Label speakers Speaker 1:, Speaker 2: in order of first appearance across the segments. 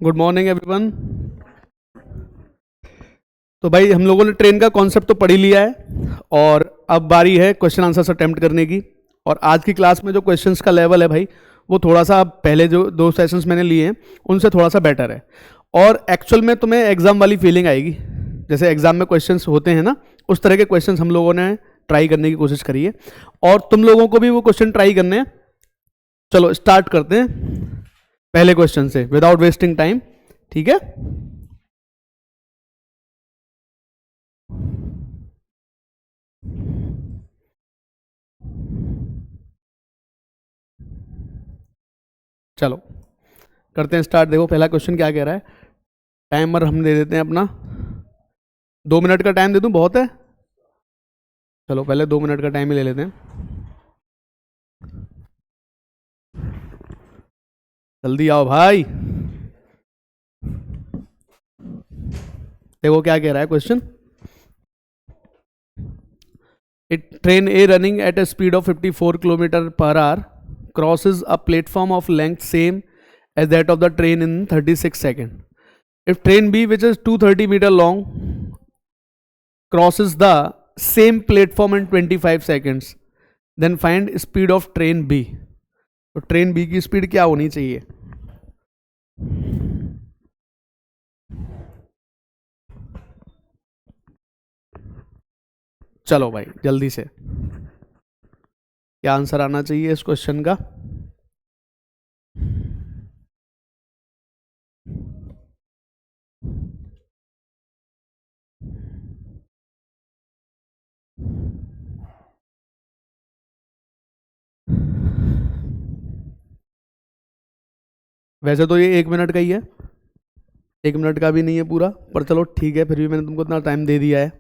Speaker 1: Good morning everyone. तो भाई हम लोगों ने ट्रेन का कॉन्सेप्ट तो पढ़ ही लिया है और अब बारी है क्वेश्चन आंसर्स अटेम्प्ट करने की। और आज की क्लास में जो क्वेश्चंस का लेवल है भाई वो थोड़ा सा पहले जो 2 सेशंस मैंने लिए हैं उनसे थोड़ा सा बेटर है और एक्चुअल में तुम्हें एग्जाम वाली फीलिंग आएगी। जैसे एग्जाम में क्वेश्चंस होते हैं ना, उस तरह के क्वेश्चंस हम लोगों ने ट्राई करने की कोशिश करी है और तुम लोगों को भी वो क्वेश्चन ट्राई करने हैं। चलो स्टार्ट करते हैं पहले क्वेश्चन से विदाउट वेस्टिंग टाइम, ठीक है। चलो करते हैं स्टार्ट। देखो पहला क्वेश्चन क्या कह रहा है। टाइमर हम दे देते हैं अपना, 2 मिनट का टाइम दे दूं, बहुत है। चलो पहले 2 मिनट का टाइम ही ले लेते हैं। जल्दी आओ भाई। देखो क्या कह रहा है question. Train A running at a speed of 54 km/h crosses a platform of length same as that of the train in 36 seconds. If train B, which is 230 meter long, crosses the same platform in 25 seconds, then find speed of train B. तो train B की speed क्या होनी चाहिए? चलो भाई जल्दी से क्या आंसर आना चाहिए इस क्वेश्चन का? वैसे तो ये 1 मिनट का ही है, 1 मिनट का भी नहीं है पूरा, पर चलो ठीक है, फिर भी मैंने तुमको इतना टाइम दे दिया है।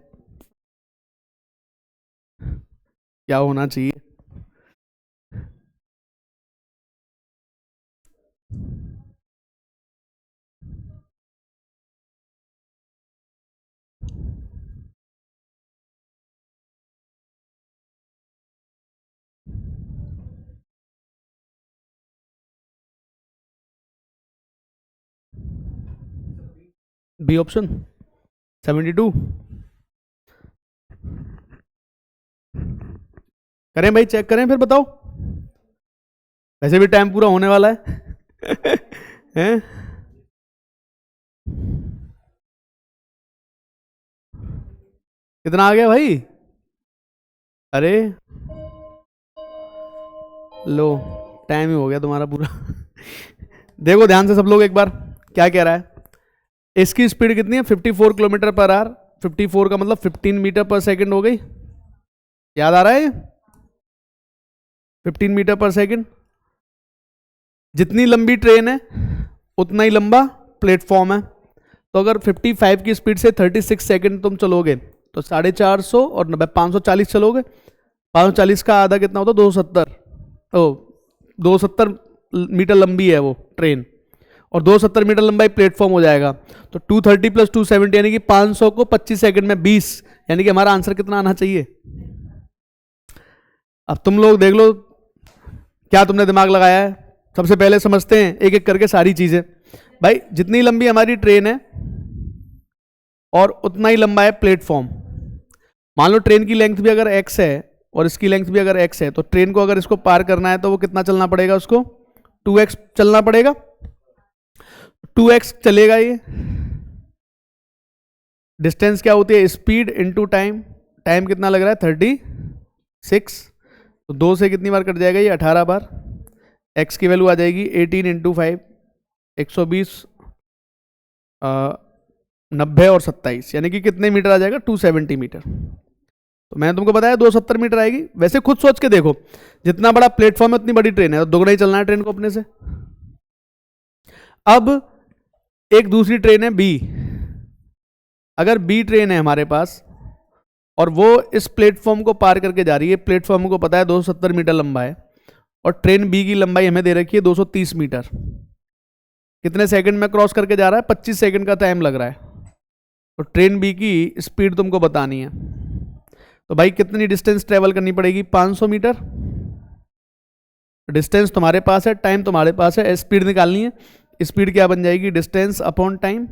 Speaker 1: क्या होना चाहिए? बी ऑप्शन 72 करें भाई, चेक करें फिर बताओ। वैसे भी टाइम पूरा होने वाला है हैं? कितना आ गया भाई? अरे लो, टाइम ही हो गया तुम्हारा पूरा देखो ध्यान से सब लोग एक बार, क्या कह रहा है। इसकी स्पीड कितनी है? 54 km/h। 54 का मतलब 15 मीटर पर सेकंड हो गई। याद आ रहा है? 15 मीटर पर सेकंड। जितनी लंबी ट्रेन है उतना ही लंबा प्लेटफॉर्म है। तो अगर 55 की स्पीड से 36 सेकंड तुम चलोगे तो 450 और 90 540 चलोगे। 540 का आधा कितना होता है? 270। ओ 270 मीटर लंबी है वो ट्रेन और 270 मीटर लंबा प्लेटफॉर्म हो जाएगा। तो 230 + 270 यानी कि 500 को 25 सेकंड में 20, यानी कि हमारा आंसर कितना आना चाहिए? अब तुम लोग देख लो क्या तुमने दिमाग लगाया है। सबसे पहले समझते हैं एक एक करके सारी चीजें। भाई जितनी लंबी हमारी ट्रेन है और उतना ही लंबा है प्लेटफॉर्म। मान लो ट्रेन की लेंथ भी अगर x है और इसकी लेंथ भी अगर x है, तो ट्रेन को अगर इसको पार करना है तो वो कितना चलना पड़ेगा? उसको 2x चलना पड़ेगा। 2x चलेगा ये। डिस्टेंस क्या होती है? Speed into time. टाइम कितना लग रहा है? 36। तो 2 से कितनी बार कट जाएगा ये? 18 बार। x की वैल्यू आ जाएगी 18 × 5 120, 90 और 27, यानी कि कितने मीटर आ जाएगा? 270 मीटर। तो मैंने तुमको बताया 270 मीटर आएगी। वैसे खुद सोच के देखो, जितना बड़ा प्लेटफॉर्म है उतनी बड़ी ट्रेन है, तो दोगुना ही चलना है ट्रेन को अपने से। अब एक दूसरी ट्रेन है बी। अगर बी ट्रेन है हमारे पास और वो इस प्लेटफॉर्म को पार करके जा रही है, प्लेटफॉर्म को पता है 270 मीटर लंबा है और ट्रेन बी की लंबाई हमें दे रखी है 230 मीटर। कितने सेकंड में क्रॉस करके जा रहा है? 25 सेकंड का टाइम लग रहा है। तो ट्रेन बी की स्पीड तुमको बतानी है। तो भाई कितनी डिस्टेंस ट्रेवल करनी पड़ेगी? 500 मीटर। डिस्टेंस तुम्हारे पास है, टाइम तुम्हारे पास है, स्पीड निकालनी है। स्पीड क्या बन जाएगी, distance upon time,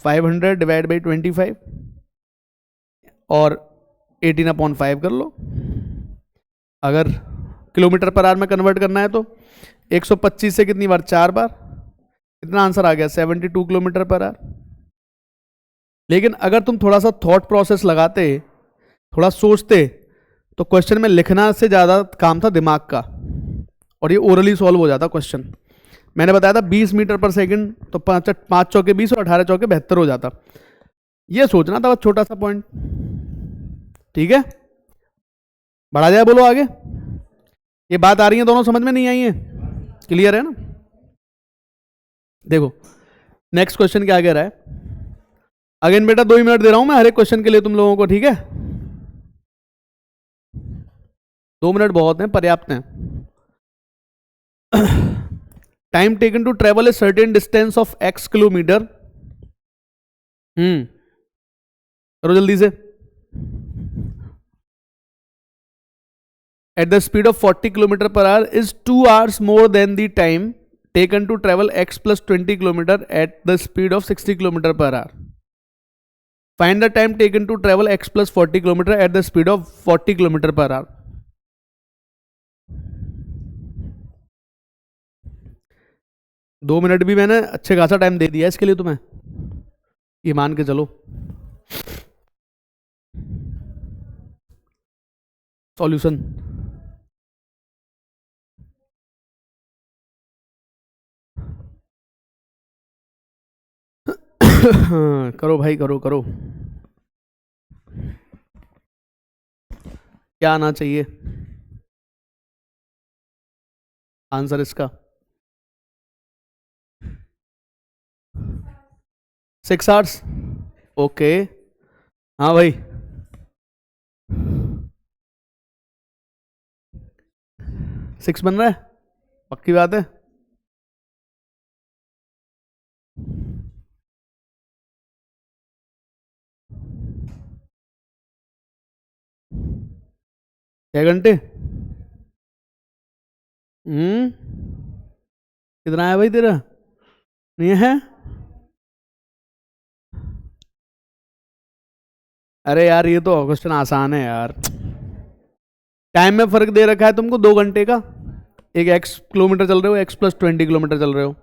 Speaker 1: 500 divide by 25 और 18/5 कर लो। अगर किलोमीटर पर आवर में कन्वर्ट करना है तो 125 से कितनी बार, 4 बार, कितना आंसर आ गया, 72 किलोमीटर पर आवर। लेकिन अगर तुम थोड़ा सा थॉट प्रोसेस लगाते, थोड़ा सोचते, तो क्वेश्चन में लिखना से ज़्यादा काम था दिमाग का, और ये ओरली सॉल्व हो जाता क्वेश्चन। मैंने बताया था 20 मीटर पर सेकंड, तो 5 चौके 20 और 18 चौके 72 हो जाता। ये सोचना था बस छोटा सा पॉइंट। ठीक है, बढ़ा जाए, बोलो आगे। ये बात आ रही है, दोनों समझ में नहीं आई है, क्लियर है ना? देखो नेक्स्ट क्वेश्चन क्या कह रहा है। अगेन बेटा 2 मिनट दे रहा हूं मैं हर एक क्वेश्चन के लिए तुम लोगों को, ठीक है? 2 मिनट बहुत हैं, पर्याप्त हैं। Time taken to travel a certain distance of x kilometre, करो जल्दी से, at the speed of 40 km per hour is 2 hours more than the time taken to travel x plus 20 km at the speed of 60 km per hour. Find the time taken to travel x plus 40 km at the speed of 40 km per hour. दो minute भी मैंने अच्छे खासा time दे दिया इसके लिए तुम्हें, ये मान के चलो। सॉल्यूशन करो भाई, करो करो, क्या आना चाहिए आंसर इसका? 6 आवर्स, ओके। हाँ भाई, 6 बन रहा है, पक्की बात है? क्या घंटे? कितना है भाई तेरा? नहीं है? अरे यार ये तो क्वेश्चन आसान है यार। टाइम में फर्क दे रखा है तुमको 2 घंटे का, एक x किलोमीटर चल रहे हो, x प्लस 20 किलोमीटर चल रहे हो।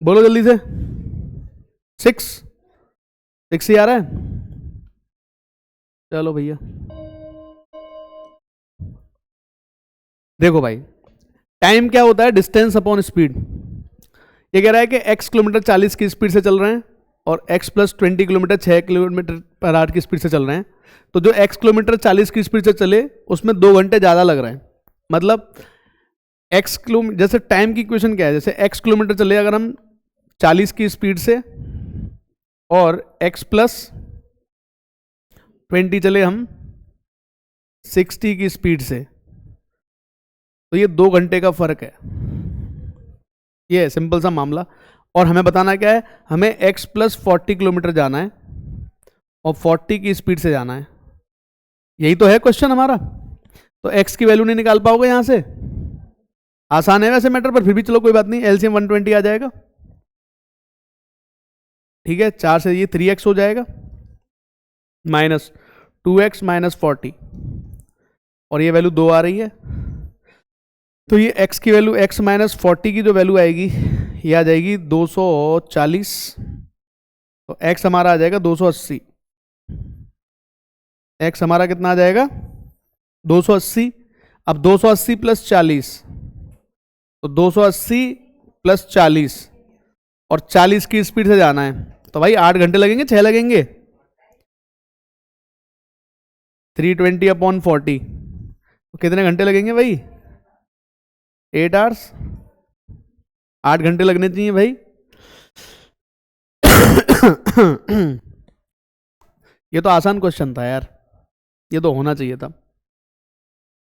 Speaker 1: बोलो जल्दी से, 6 ही आ रहा है। चलो भैया देखो भाई, टाइम क्या होता है, डिस्टेंस अपॉन स्पीड। ये कह रहा है कि x किलोमीटर 40 की स्पीड से चल रहे हैं और x plus 20 kilometre 6 kilometre per our की स्पीड से चल रहे हैं। तो जो x किलोमीटर 40 की स्पीड से चले उसमें 2 घंटे ज़्यादा लग रहे हैं। मतलब x किलोमीटर, जैसे टाइम की इक्वेशन क्या है, जैसे x किलोमीटर चले अगर हम 40 की स्पीड से और x प्लस 20 चले हम 60 की स्पीड से, तो ये 2 घंटे का फर्क है। ये सिंपल सा मामला। और हमें बताना क्या है, हमें x प्लस 40 किलोमीटर जाना है और 40 की स्पीड से जाना है। यही तो है क्वेश्चन हमारा। तो x की वैल्यू नहीं निकाल पाओगे यहां से, आसान है वैसे मैटर, पर फिर भी चलो कोई बात नहीं, एलसीएम 120 आ जाएगा। ठीक है, 4 से ये 3x हो जाएगा, माइनस 2x माइनस 40, और ये वैल्यू 2 आ रही है। तो ये x की वैल्यू, x माइनस 40 की जो वैल्यू आएगी ये आ जाएगी 240। तो x हमारा आ जाएगा 280। x हमारा कितना आ जाएगा, 280। अब 280 प्लस 40, तो 280 प्लस 40, और 40 की स्पीड से जाना है। तो भाई 8 घंटे लगेंगे, 6 लगेंगे? 320/40, तो कितने घंटे लगेंगे भाई? 8 आवर्स। 8 घंटे लगने चाहिए भाई। ये तो आसान क्वेश्चन था यार, ये तो होना चाहिए था।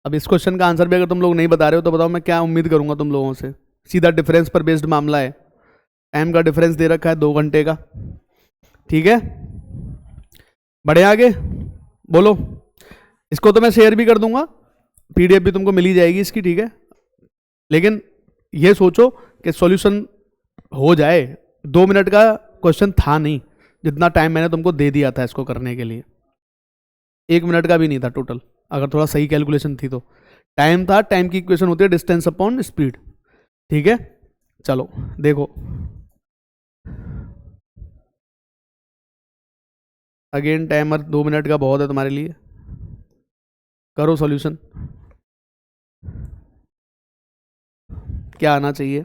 Speaker 1: अब इस क्वेश्चन का आंसर भी अगर तुम लोग नहीं बता रहे हो तो बताओ मैं क्या उम्मीद करूंगा तुम लोगों से। सीधा डिफरेंस पर बेस्ड मामला है, टाइम का डिफरेंस दे रखा है 2 घंटे का। ठीक है, बढ़े आगे, बोलो। इसको तो मैं शेयर भी कर दूंगा, पीडीएफ भी तुमको मिल ही जाएगी इसकी। ठीक है, लेकिन ये सोचो कि सॉल्यूशन हो जाए। 2 मिनट का क्वेश्चन था नहीं, जितना टाइम मैंने तुमको दे दिया था इसको करने के लिए, 1 मिनट का भी नहीं था टोटल, अगर थोड़ा सही कैलकुलेशन थी तो। टाइम था, टाइम की इक्वेशन होती है डिस्टेंस अपॉन स्पीड। ठीक है, चलो देखो अगेन, टाइमर 2 मिनट का बहुत है तुम्हारे लिए, करो सॉल्यूशन। क्या आना चाहिए?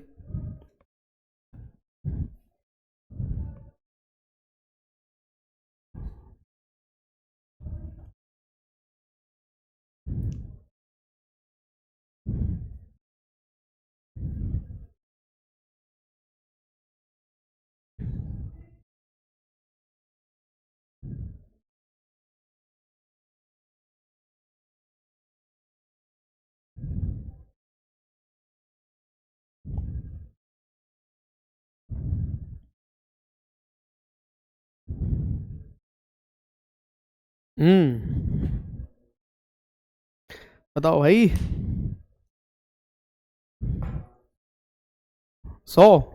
Speaker 1: बताओ भाई। 100।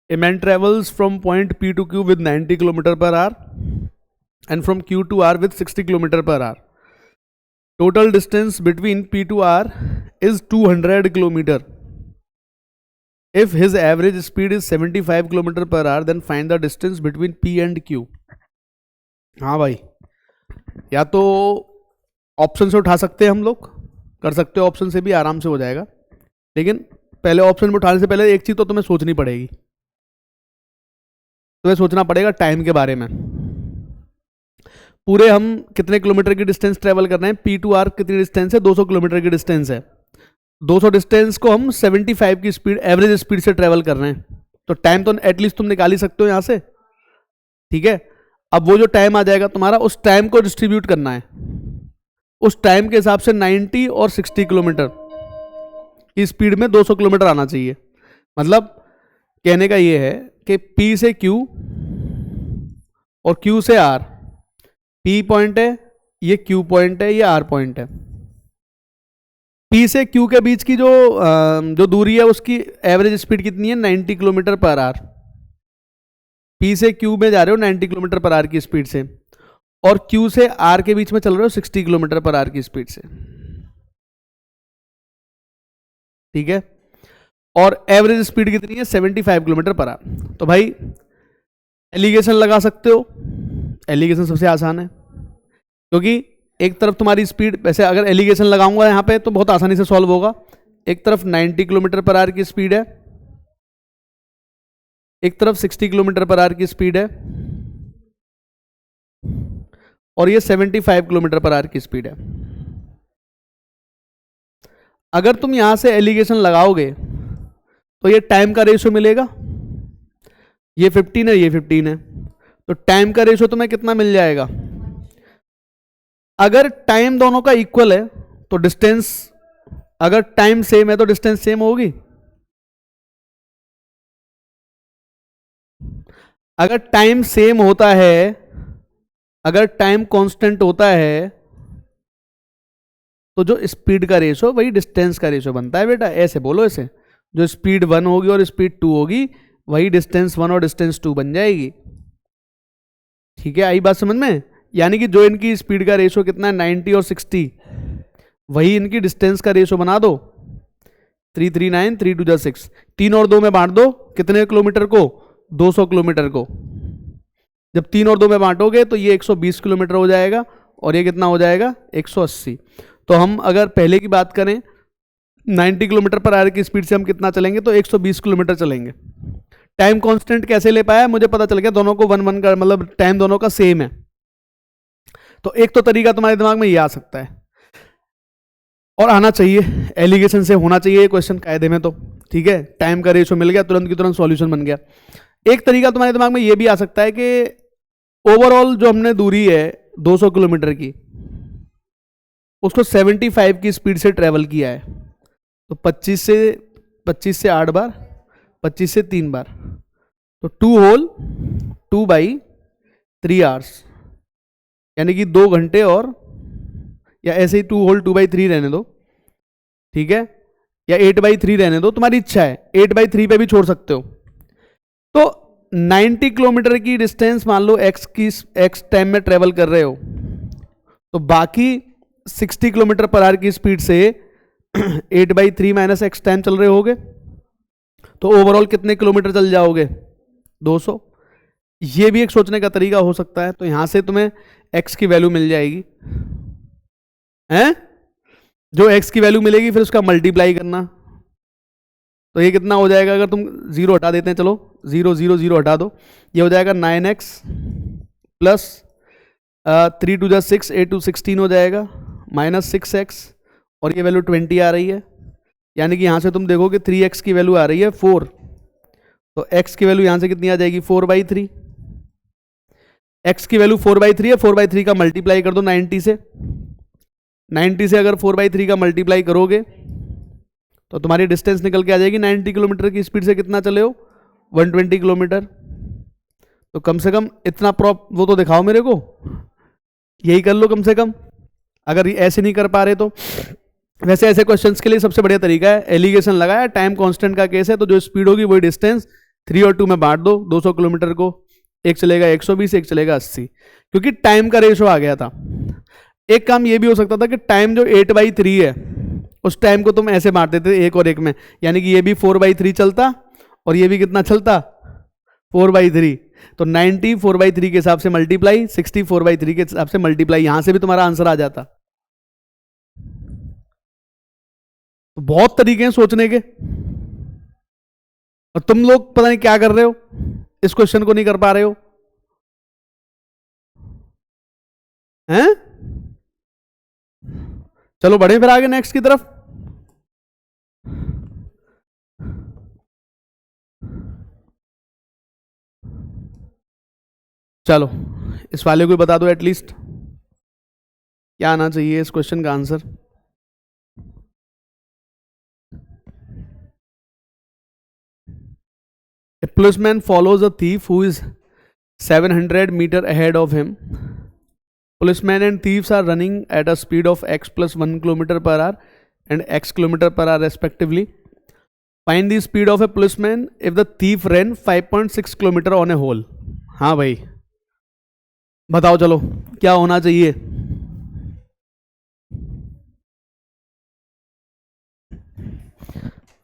Speaker 1: A man travels from point P to Q with 90 km per hour and from Q to R with 60 km per hour. Total distance between P to R is 200 km. If his average speed is 75 km per hour, then find the distance between P and Q. हाँ भाई, या तो option से उठा सकते हैं हम लोग, कर सकते हो ऑप्शन से भी, आराम से हो जाएगा। लेकिन पहले ऑप्शन में उठाने से पहले एक चीज़ तो तुम्हें सोचनी पड़ेगी, तुम्हें सोचना पड़ेगा टाइम के बारे में। पूरे हम कितने किलोमीटर की डिस्टेंस ट्रेवल कर रहे हैं, पी टू आर कितनी डिस्टेंस है, 200 किलोमीटर की डिस्टेंस है। 200 डिस्टेंस को हम 75 की स्पीड, एवरेज स्पीड से ट्रेवल कर रहे हैं, तो टाइम तो एटलीस्ट तुम निकाल ही सकते हो यहाँ से। ठीक है, अब वो जो टाइम आ जाएगा तुम्हारा, उस टाइम को डिस्ट्रीब्यूट करना है, उस टाइम के हिसाब से 90 और 60 किलोमीटर की स्पीड में 200 किलोमीटर आना चाहिए। मतलब कहने का ये है कि P से Q और Q से R, P पॉइंट है, ये Q पॉइंट है, ये R पॉइंट है। P से Q के बीच की जो दूरी है उसकी एवरेज स्पीड कितनी है, 90 किलोमीटर पर आवर। P से Q में जा रहे हो 90 किलोमीटर पर आवर की स्पीड से, और Q से R के बीच में चल रहे हो 60 किलोमीटर पर आवर की स्पीड से। ठीक है, और एवरेज स्पीड कितनी है, 75 किलोमीटर पर आवर। तो भाई एलिगेशन लगा सकते हो, एलिगेशन सबसे आसान है, क्योंकि एक तरफ तुम्हारी स्पीड, वैसे अगर एलिगेशन लगाऊंगा यहाँ पे तो बहुत आसानी से सॉल्व होगा। एक तरफ 90 किलोमीटर पर आवर की स्पीड है, एक तरफ 60 किलोमीटर पर आवर की स्पीड है, और ये 75 किलोमीटर पर आवर की स्पीड है। अगर तुम यहां से एलिगेशन लगाओगे तो ये टाइम का रेशियो मिलेगा, ये 15 है, ये 15 है, तो टाइम का रेशियो तुम्हें कितना मिल जाएगा। अगर टाइम दोनों का इक्वल है तो डिस्टेंस, अगर टाइम सेम है तो डिस्टेंस सेम होगी। अगर टाइम सेम होता है, अगर टाइम कांस्टेंट होता है, तो जो स्पीड का रेशो वही डिस्टेंस का रेशो बनता है बेटा। ऐसे बोलो, ऐसे जो स्पीड 1 होगी और स्पीड 2 होगी, वही डिस्टेंस 1 और डिस्टेंस 2 बन जाएगी। ठीक है, आई बात समझ में? यानी कि जो इनकी स्पीड का रेशो कितना है, 90 और 60, वही इनकी डिस्टेंस का रेशो बना दो। 3 3 9, 3 2 6, 3 और 2 में बांट दो, कितने किलोमीटर को, 200 किलोमीटर को। जब 3 और 2 में बांटोगे तो ये 120 किलोमीटर हो जाएगा, और ये कितना हो जाएगा, 180। तो हम अगर पहले की बात करें, 90 किलोमीटर पर आवर की स्पीड से हम कितना चलेंगे, तो 120 किलोमीटर चलेंगे। टाइम कांस्टेंट कैसे ले पाया, मुझे पता चल गया, दोनों को 1 1 का, मतलब टाइम दोनों का सेम है। तो एक तो तरीका तुम्हारे दिमाग में ये आ सकता है, और आना चाहिए, एलिगेशन से होना चाहिए क्वेश्चन कायदे में। तो ठीक है, टाइम का रेशो मिल गया, तुरंत की तुरंत सॉल्यूशन बन गया। एक तरीका तुम्हारे दिमाग में ये भी आ सकता है कि ओवरऑल जो हमने दूरी है 200 किलोमीटर की, उसको 75 की स्पीड से ट्रेवल किया है, तो 25 से 8 बार 25 से 3 बार, तो 2 होल 2/3 आवर्स, यानी कि 2 घंटे, और या ऐसे ही 2 होल 2/3 रहने दो, ठीक है, या 8/3 रहने दो, तुम्हारी इच्छा है, 8/3 पे भी छोड़ सकते हो। तो 90 किलोमीटर की डिस्टेंस मान लो एक्स टाइम में ट्रेवल कर रहे हो, तो बाकी 60 किलोमीटर पर आवर की स्पीड से 8/3 माइनस एक्स टाइम चल रहे होगे, तो ओवरऑल कितने किलोमीटर चल जाओगे? 200। ये भी एक सोचने का तरीका हो सकता है। तो यहां से तुम्हें एक्स की वैल्यू मिल जाएगी, हैं? जो एक्स की वैल्यू मिलेगी फिर उसका मल्टीप्लाई करना, तो ये कितना हो जाएगा? अगर तुम जीरो हटा देते हैं, चलो 0 0 0 हटा दो, ये हो जाएगा 9x प्लस 3 2 6, 8 2 16 हो जाएगा, माइनस 6x, और ये वैल्यू 20 आ रही है, यानी कि यहाँ से तुम देखोगे 3x की वैल्यू आ रही है 4, तो x की वैल्यू यहाँ से कितनी आ जाएगी? 4/3। x की वैल्यू 4/3 है, 4/3 का मल्टीप्लाई कर दो 90 से, 90 से अगर 4/3 का मल्टीप्लाई करोगे तो तुम्हारी डिस्टेंस निकल के आ जाएगी 90 किलोमीटर की स्पीड से कितना चले हो? 120 किलोमीटर। तो कम से कम इतना वो तो दिखाओ मेरे को, यही कर लो कम से कम, अगर ऐसे नहीं कर पा रहे तो। वैसे ऐसे क्वेश्चंस के लिए सबसे बढ़िया तरीका है एलिगेशन लगाया, टाइम कांस्टेंट का केस है, तो जो स्पीड होगी वही डिस्टेंस 3 और 2 में बांट दो, 200 किलोमीटर को, एक चलेगा 120, एक चलेगा 80, क्योंकि टाइम का रेशो आ गया था। एक काम ये भी हो सकता था कि टाइम जो 8/3 है उस टाइम को तुम ऐसे बांट देते एक और एक में, यानी कि ये भी 4/3 चलता और ये भी कितना चलता? 4/3। तो 90 4/3 के हिसाब से मल्टीप्लाई, 60 4/3 के हिसाब से मल्टीप्लाई, यहां से भी तुम्हारा आंसर आ जाता। तो बहुत तरीके हैं सोचने के, और तुम लोग पता नहीं क्या कर रहे हो, इस क्वेश्चन को नहीं कर पा रहे हो, हैं? चलो बढ़े फिर आगे नेक्स्ट की तरफ। चलो इस वाले को बता दो एटलीस्ट, क्या आना चाहिए इस क्वेश्चन का answer. A policeman follows a thief who is 700 meters ahead of him. Policeman and thieves are running at a speed of x plus 1 kilometer per hour and x kilometer per hour respectively. Find the speed of a policeman if the thief ran 5.6 kilometer on a whole. हाँ भाई बताओ, चलो क्या होना चाहिए?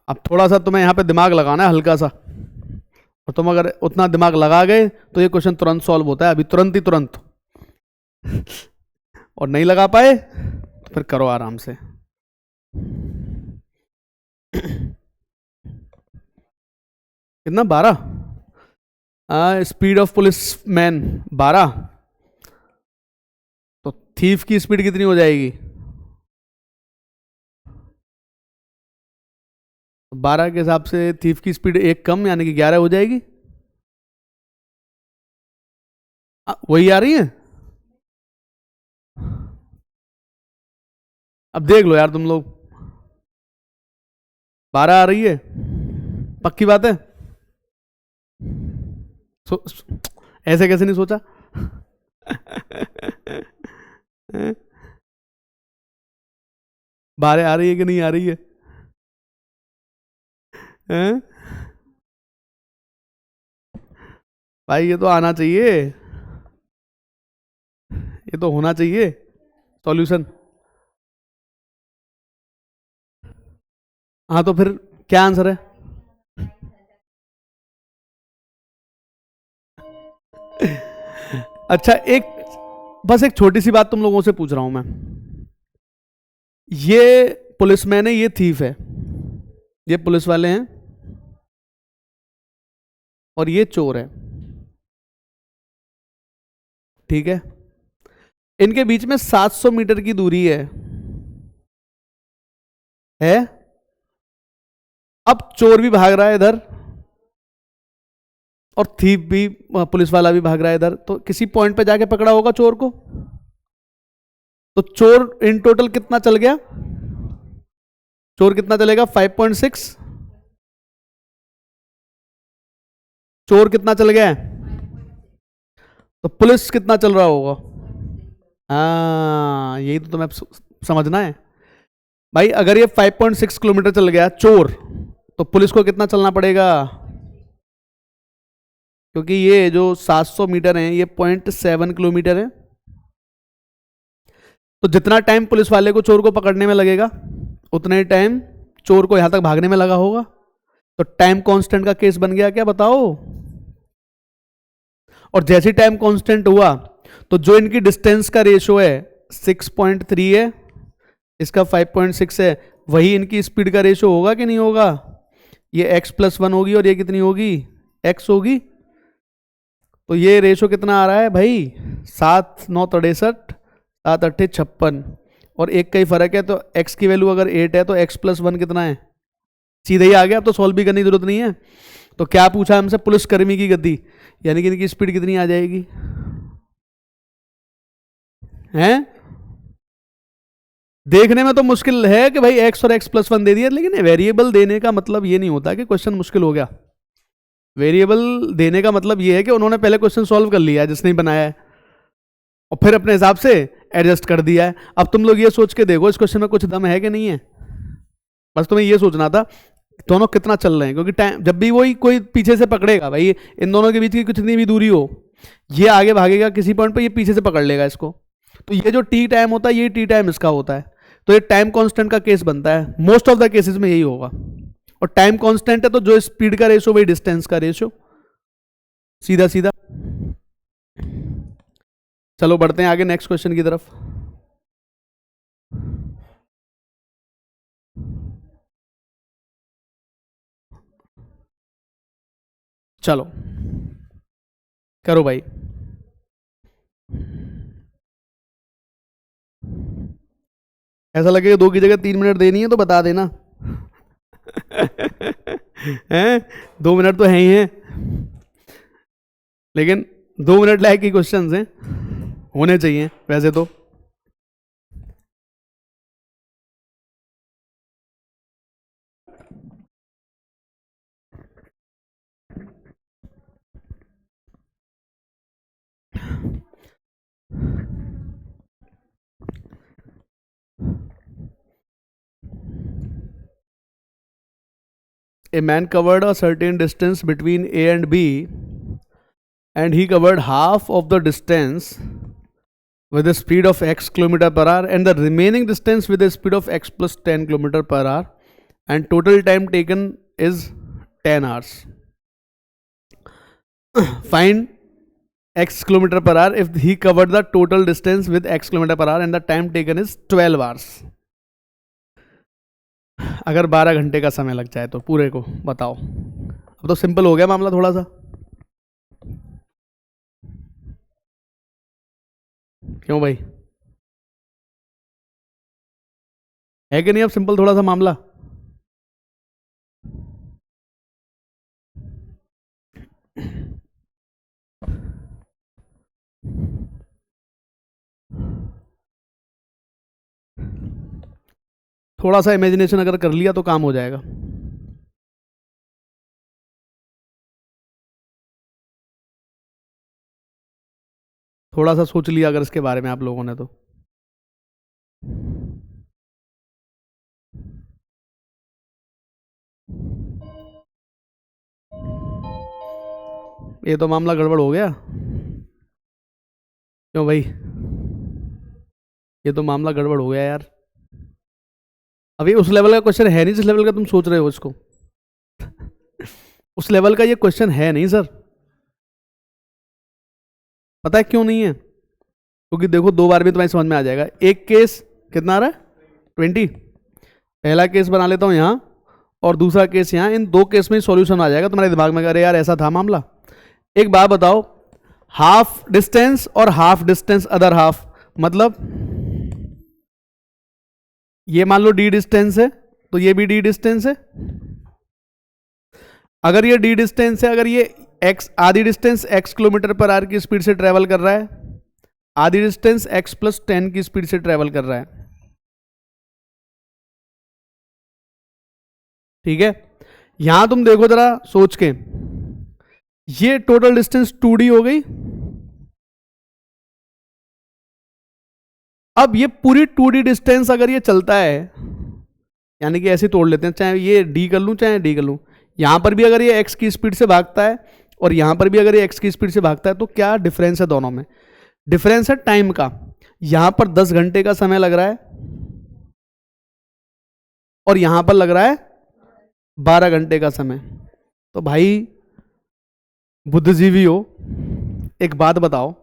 Speaker 1: अब थोड़ा सा तुम्हें यहाँ पे दिमाग लगाना है हल्का सा, और तुम अगर उतना दिमाग लगा गए तो ये क्वेश्चन तुरंत सॉल्व होता है, अभी तुरंत ही तुरंत। और नहीं लगा पाए तो फिर करो आराम से। कितना? 12। स्पीड ऑफ पुलिस मैन 12, तो थीफ की स्पीड कितनी हो जाएगी? 12 के हिसाब से थीफ की स्पीड एक कम, यानी कि 11 हो जाएगी। वही आ रही है। अब देख लो यार तुम लोग, 12 आ रही है, पक्की बात है? ऐसे कैसे नहीं सोचा? 12 आ रही है कि नहीं आ रही है? भाई ये तो आना चाहिए, ये तो होना चाहिए सॉल्यूशन। हाँ तो फिर क्या आंसर है? अच्छा बस एक छोटी सी बात तुम लोगों से पूछ रहा हूं मैं, ये पुलिसमैन है, ये थीफ है, ये पुलिस वाले हैं और ये चोर है, ठीक है? इनके बीच में 700 मीटर की दूरी है? अब चोर भी भाग रहा है इधर और थीफ भी, पुलिस वाला भी भाग रहा है इधर, तो किसी पॉइंट पे जाके पकड़ा होगा चोर को। तो चोर इन टोटल कितना चल गया? चोर कितना चलेगा? 5.6। चोर कितना चल गया है, तो पुलिस कितना चल रहा होगा। हाँ, यही तो तुम्हें समझना है भाई। अगर ये 5.6 किलोमीटर चल गया चोर, तो पुलिस को कितना चलना पड़ेगा, क्योंकि ये जो 700 मीटर है ये 0.7 किलोमीटर है। तो जितना टाइम पुलिस वाले को चोर को पकड़ने में लगेगा, उतना ही टाइम चोर को यहां तक भागने में लगा होगा। तो टाइम कांस्टेंट का केस बन गया क्या, बताओ। और जैसे टाइम कांस्टेंट हुआ, तो जो इनकी डिस्टेंस का रेशियो है 6.3 है, इसका 5.6 है, वही इनकी स्पीड का रेशियो होगा कि नहीं होगा। ये x+1 होगी और ये कितनी होगी, x होगी। तो ये रेशियो कितना आ रहा है भाई, 7×9=63, 7×8=56, और एक का ही फर्क है। तो x की वैल्यू अगर 8 है तो x+1 कितना है, सीधे ही आ गया। अब तो सॉल्व भी करने की जरूरत नहीं है। तो क्या पूछा हमसे, पुलिसकर्मी की गति, यानी कि इनकी स्पीड कितनी आ जाएगी, हैं। देखने में तो मुश्किल है कि भाई x और x+1 दे दिया, लेकिन वेरिएबल देने का मतलब ये नहीं होता कि क्वेश्चन मुश्किल हो गया। वेरिएबल देने का मतलब ये है कि उन्होंने पहले क्वेश्चन सॉल्व कर लिया है जिसने बनाया है, और फिर अपने हिसाब से एडजस्ट कर दिया है। अब तुम लोग ये सोच के देखो इस क्वेश्चन में कुछ दम है कि नहीं है। बस तुम्हें ये सोचना था दोनों कितना चल रहे हैं, क्योंकि टाइम जब भी वही कोई पीछे से पकड़ेगा भाई, इन दोनों के बीच की कितनी भी दूरी हो, ये आगे भागेगा किसी पॉइंट पे, ये पीछे से पकड़ लेगा इसको। तो ये जो टी टाइम होता है, ये टी टाइम इसका होता है। तो ये टाइम कांस्टेंट का केस बनता है, मोस्ट ऑफ द केसेस में यही होगा। और टाइम कांस्टेंट है तो जो स्पीड का रेशियो वही डिस्टेंस का रेशियो, सीधा सीधा। चलो बढ़ते हैं आगे नेक्स्ट क्वेश्चन की तरफ। चलो करो भाई। ऐसा लगे 2 की जगह 3 मिनट देनी है तो बता देना। हैं, 2 मिनट तो है ही हैं, लेकिन 2 मिनट लायक की क्वेश्चंस हैं, होने चाहिए वैसे तो। A man covered a certain distance between A and B, and he covered half of the distance with a speed of x km per hour, and the remaining distance with a speed of x plus 10 km per hour, and total time taken is 10 hours. Find x km per hour if he covered the total distance with x km per hour and the time taken is 12 hours. अगर 12 घंटे का समय लग जाए तो पूरे को बताओ। अब तो सिंपल हो गया मामला थोड़ा सा, क्यों भाई, है कि नहीं अब सिंपल थोड़ा सा मामला। थोड़ा सा इमेजिनेशन अगर कर लिया तो काम हो जाएगा। थोड़ा सा सोच लिया अगर इसके बारे में आप लोगों ने तो। ये तो मामला गड़बड़ हो गया, क्यों भाई, ये तो मामला गड़बड़ हो गया यार। अभी उस लेवल का क्वेश्चन है नहीं जिस लेवल का तुम सोच रहे हो इसको। उस लेवल का ये क्वेश्चन है नहीं सर। पता है क्यों नहीं है, क्योंकि देखो 2 बार में तुम्हें समझ में आ जाएगा। एक केस कितना आ रहा है 20, पहला केस बना लेता हूं यहां और दूसरा केस यहां, इन 2 केस में सॉल्यूशन आ जाएगा तुम्हारे दिमाग में। अरे यार ऐसा था मामला। एक बात बताओ, हाफ डिस्टेंस और हाफ डिस्टेंस अदर हाफ, मतलब ये मान लो डी डिस्टेंस है तो ये भी डी डिस्टेंस है। अगर ये डी डिस्टेंस है, अगर ये x आधी distance x kilometre per our की स्पीड से ट्रेवल कर रहा है, आधी डिस्टेंस x प्लस 10 की स्पीड से ट्रेवल कर रहा है, ठीक है। यहां तुम देखो जरा सोच के, ये टोटल डिस्टेंस 2D हो गई। अब ये पूरी 2D डिस्टेंस अगर ये चलता है, यानी कि ऐसे तोड़ लेते हैं, चाहे ये D कर लूं चाहे D कर लूं, यहां पर भी अगर ये x की स्पीड से भागता है और यहां पर भी अगर ये x की स्पीड से भागता है, तो क्या डिफरेंस है दोनों में? डिफरेंस है टाइम का। यहां पर 10 घंटे का समय लग रहा है और यहां पर लग रहा है 12 घंटे का समय। तो भाई बुद्धिजीवी हो, एक बात बताओ,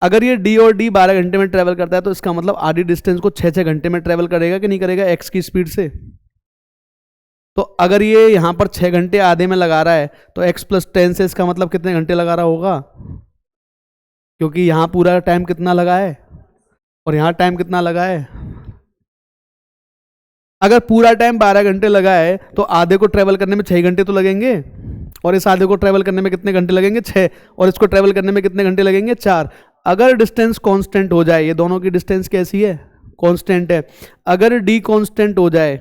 Speaker 1: अगर ये डी और डी 12 घंटे में ट्रेवल करता है तो इसका मतलब आधी डिस्टेंस को 6-6 घंटे में ट्रेवल करेगा कि नहीं करेगा एक्स की स्पीड से? तो अगर ये यहां पर 6 घंटे आधे में लगा रहा है तो x प्लस 10 से इसका मतलब कितने घंटे लगा रहा होगा? क्योंकि यहां पूरा टाइम कितना लगा है और यहां टाइम कितना लगा है। अगर पूरा टाइम 12 घंटे लगा है तो आधे को ट्रेवल करने में 6 घंटे तो लगेंगे, और इस आधे को ट्रेवल करने में कितने घंटे लगेंगे? 6। और इसको ट्रेवल करने में कितने घंटे लगेंगे? 4। अगर डिस्टेंस कांस्टेंट हो जाए, ये दोनों की डिस्टेंस कैसी है? कांस्टेंट है। अगर डी कांस्टेंट हो जाए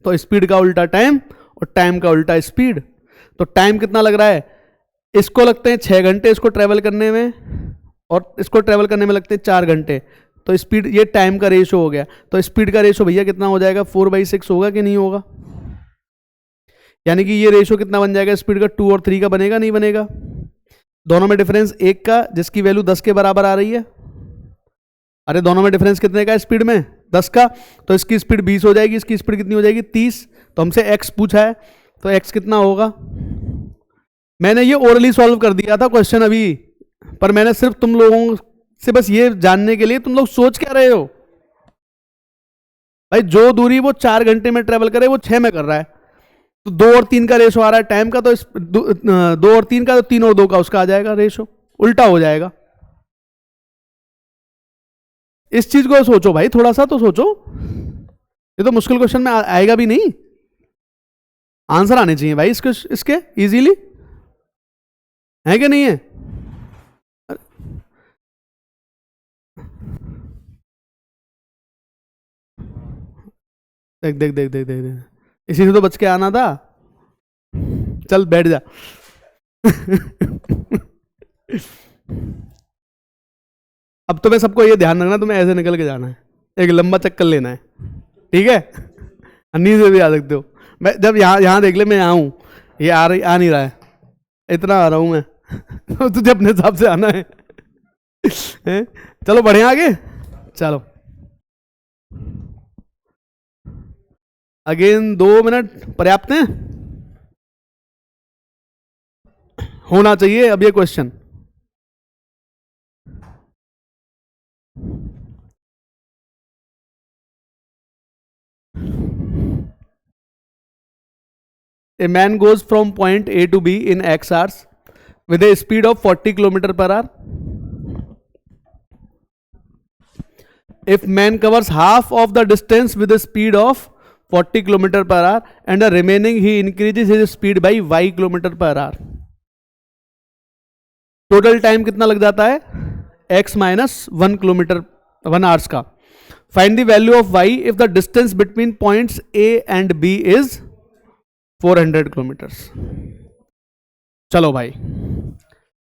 Speaker 1: तो स्पीड का उल्टा टाइम और टाइम का उल्टा स्पीड। तो टाइम कितना लग रहा है? इसको लगते हैं 6 घंटे इसको ट्रेवल करने में, और इसको ट्रेवल करने में लगते हैं 4 घंटे। तो स्पीड, ये टाइम का रेशो हो गया। तो स्पीड का रेशो भैया कितना हो जाएगा? 4/6 होगा कि नहीं होगा? यानी कि ये रेशो कितना बन जाएगा स्पीड का? 2 और 3 का बनेगा, नहीं बनेगा? दोनों में डिफरेंस 1 का, जिसकी वैल्यू 10 के बराबर आ रही है। अरे दोनों में डिफरेंस कितने का है स्पीड में? 10 का। तो इसकी स्पीड 20 हो जाएगी, इसकी स्पीड कितनी हो जाएगी? 30। तो हमसे x पूछा है, तो x कितना होगा? मैंने ये ओरली सॉल्व कर दिया था क्वेश्चन अभी, पर मैंने सिर्फ तुम लोगों से बस ये जानने के लिए, तुम लोग सोच क्या रहे हो भाई? जो दूरी वो 4 घंटे में ट्रेवल करे वो 6 में कर रहा है, तो 2 और 3 का रेशो आ रहा है टाइम का, तो 2 और 3 का, तो 3 और 2 का उसका आ जाएगा रेशो, उल्टा हो जाएगा। इस चीज को सोचो भाई, थोड़ा सा तो सोचो। ये तो मुश्किल क्वेश्चन में आएगा भी नहीं, आंसर आने चाहिए भाई इसके इजीली, है कि नहीं है? देख देख देख देख देख देख, इसी से तो बच के आना था। चल बैठ जा। अब तुम्हें सबको ये ध्यान रखना, तुम्हें ऐसे निकल के जाना है, एक लंबा चक्कर लेना है, ठीक है? नींद से भी आ सकते हो। मैं जब यहाँ देख ले, मैं यहाँ हूँ, ये आ नहीं रहा है, इतना आ रहा हूँ मैं। तो तुझे अपने हिसाब से आना है। चलो बढ़िया, आगे चलो। अगेन 2 मिनट पर्याप्त हैं, होना चाहिए अब ये question. A man goes from point A to B in X hours with a speed of 40 km per hour. If man covers half of the distance with a speed of 40 km per hour and the remaining he increases his speed by y km per hour. Total time कितना लग जाता है? x minus 1 kilometre 1 hours का। Find the value of y if the distance between points A and B is 400 kilometres. चलो भाई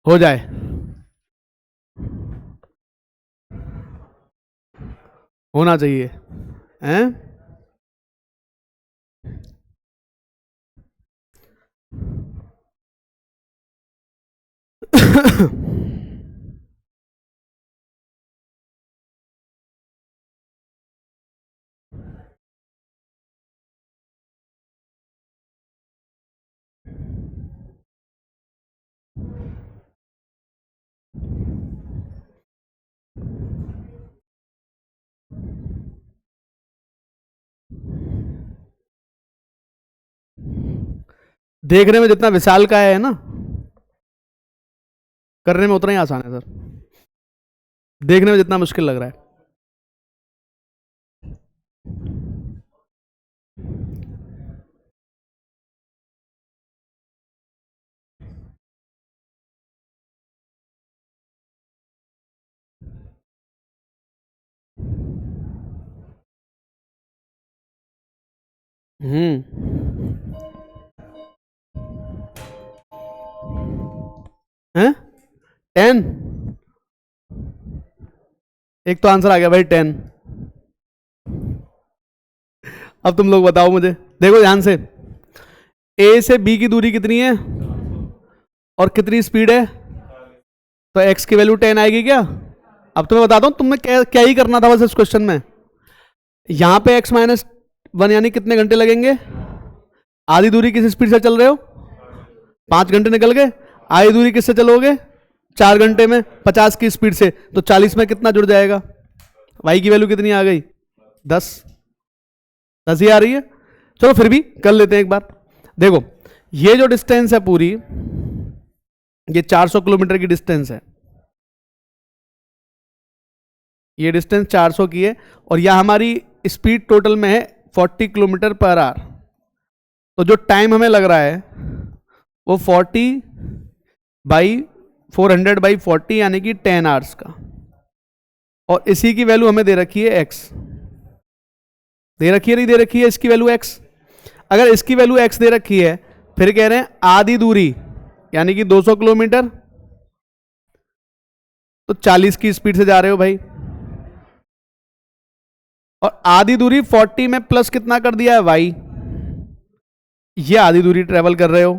Speaker 1: हो जाए, होना चाहिए, हैं? देखने में जितना विशाल का है ना, करने में उतना ही आसान है सर। देखने में जितना मुश्किल लग रहा है। हैं 10। एक तो आंसर आ गया भाई 10। अब तुम लोग बताओ मुझे, देखो ध्यान से, ए से बी की दूरी कितनी है और कितनी स्पीड है, तो एक्स की वैल्यू 10 आएगी क्या। अब तो मैं बताता हूं तुमने क्या क्या ही करना था बस इस क्वेश्चन में। यहां पे x माइनस 1 यानी कितने घंटे लगेंगे, आधी दूरी किस स्पीड से चल रहे हो, 5 घंटे निकल गए। आधी दूरी किससे चलोगे, 4 घंटे में 50 की स्पीड से, तो 40 में कितना जुड़ जाएगा, y की वैल्यू कितनी आ गई 10। 10 ही आ रही है। चलो फिर भी कर लेते हैं एक बार। देखो ये जो डिस्टेंस है पूरी, ये 400 किलोमीटर की डिस्टेंस है, ये डिस्टेंस 400 की है, और यह हमारी स्पीड टोटल में है 40 किलोमीटर पर आवर। तो जो टाइम हमें लग रहा है वो 40/400/40 यानी कि 10 आवर्स का, और इसी की वैल्यू हमें दे रखी है x। दे रखी है नहीं दे रखी है इसकी वैल्यू x। अगर इसकी वैल्यू x दे रखी है, फिर कह रहे हैं आधी दूरी यानी कि 200 किलोमीटर, तो 40 की स्पीड से जा रहे हो भाई, और आधी दूरी 40 में प्लस कितना कर दिया है y, ये आधी दूरी ट्रेवल कर रहे हो,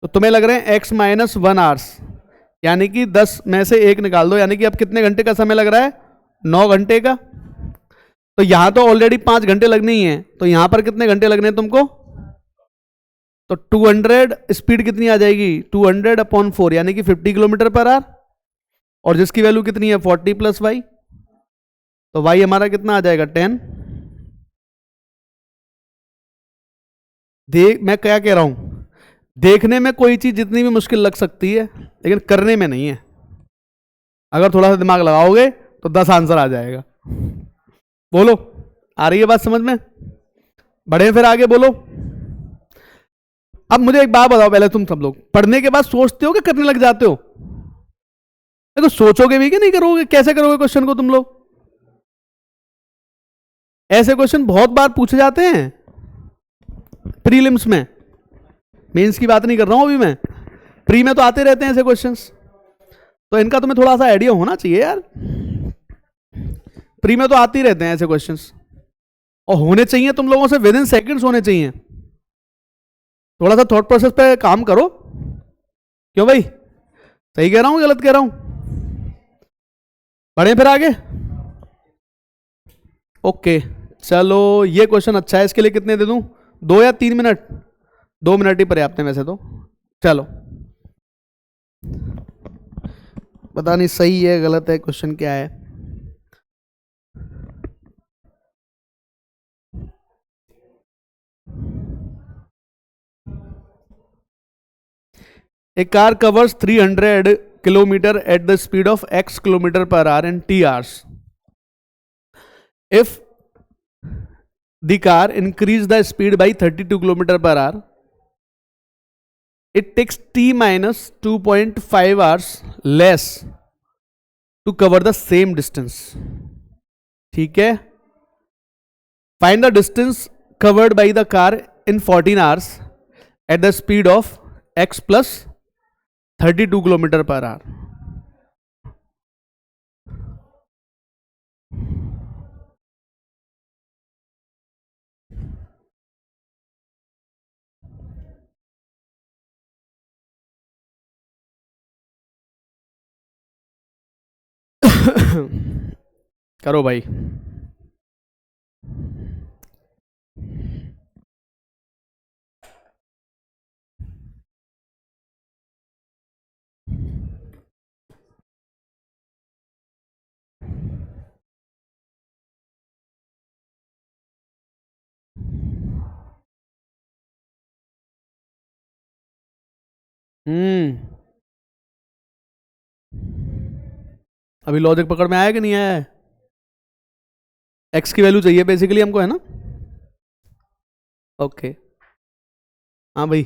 Speaker 1: तो तुम्हें लग रहे हैं x माइनस 1 आवर्स, यानी कि 10 में से 1 निकाल दो, यानी कि अब कितने घंटे का समय लग रहा है, 9 घंटे का। तो यहां तो ऑलरेडी 5 घंटे लगने ही है, तो यहां पर कितने घंटे लगने हैं तुमको, तो 200 स्पीड कितनी आ जाएगी, 200/4 यानी कि 50 किलोमीटर पर आवर, और जिसकी वैल्यू कितनी है 40 प्लस वाई, तो वाई हमारा कितना आ जाएगा 10। देख मैं क्या कह रहा हूं, देखने में कोई चीज जितनी भी मुश्किल लग सकती है, लेकिन करने में नहीं है। अगर थोड़ा सा दिमाग लगाओगे तो 10 आंसर आ जाएगा। बोलो, आ रही है बात समझ में, बढ़े फिर आगे बोलो। अब मुझे एक बात बताओ, पहले तुम सब लोग पढ़ने के बाद सोचते हो कि करने लग जाते हो, तो सोचोगे भी कि नहीं करोगे, कैसे करोगे क्वेश्चन को तुम लोग। ऐसे क्वेश्चन बहुत बार पूछे जाते हैं प्रीलिम्स में, मेंस की बात नहीं कर रहा हूं अभी मैं, प्री में तो आते रहते हैं ऐसे क्वेश्चंस, तो इनका तुम्हें थोड़ा सा आइडिया होना चाहिए यार। प्री में तो आते ही रहते हैं ऐसे क्वेश्चंस, और होने चाहिए तुम लोगों से विद इन सेकंड्स होने चाहिए। थोड़ा सा थॉट प्रोसेस पे काम करो। क्यों भाई, सही कह रहा हूं गलत कह रहा हूं, बढ़े फिर आगे। ओके चलो, ये क्वेश्चन अच्छा है, इसके लिए कितने दे दूं, 2 या 3 मिनट, 2 मिनट ही पर्याप्त है वैसे तो। चलो, पता नहीं सही है गलत है, क्वेश्चन क्या है। A car covers 300 kilometer at the speed of x kilometer per hour in t hours. If the car increase the speed by 32 kilometer per hour, it takes t minus 2.5 hours less to cover the same distance. ठीक है, find the distance covered by the car in 14 hours at the speed of x plus 32 kilometre per our. करो भाई। अभी logic पकड़ में आया कि नहीं आया है। एक्स की वैल्यू चाहिए बेसिकली हमको, है ना। ओके हाँ भाई,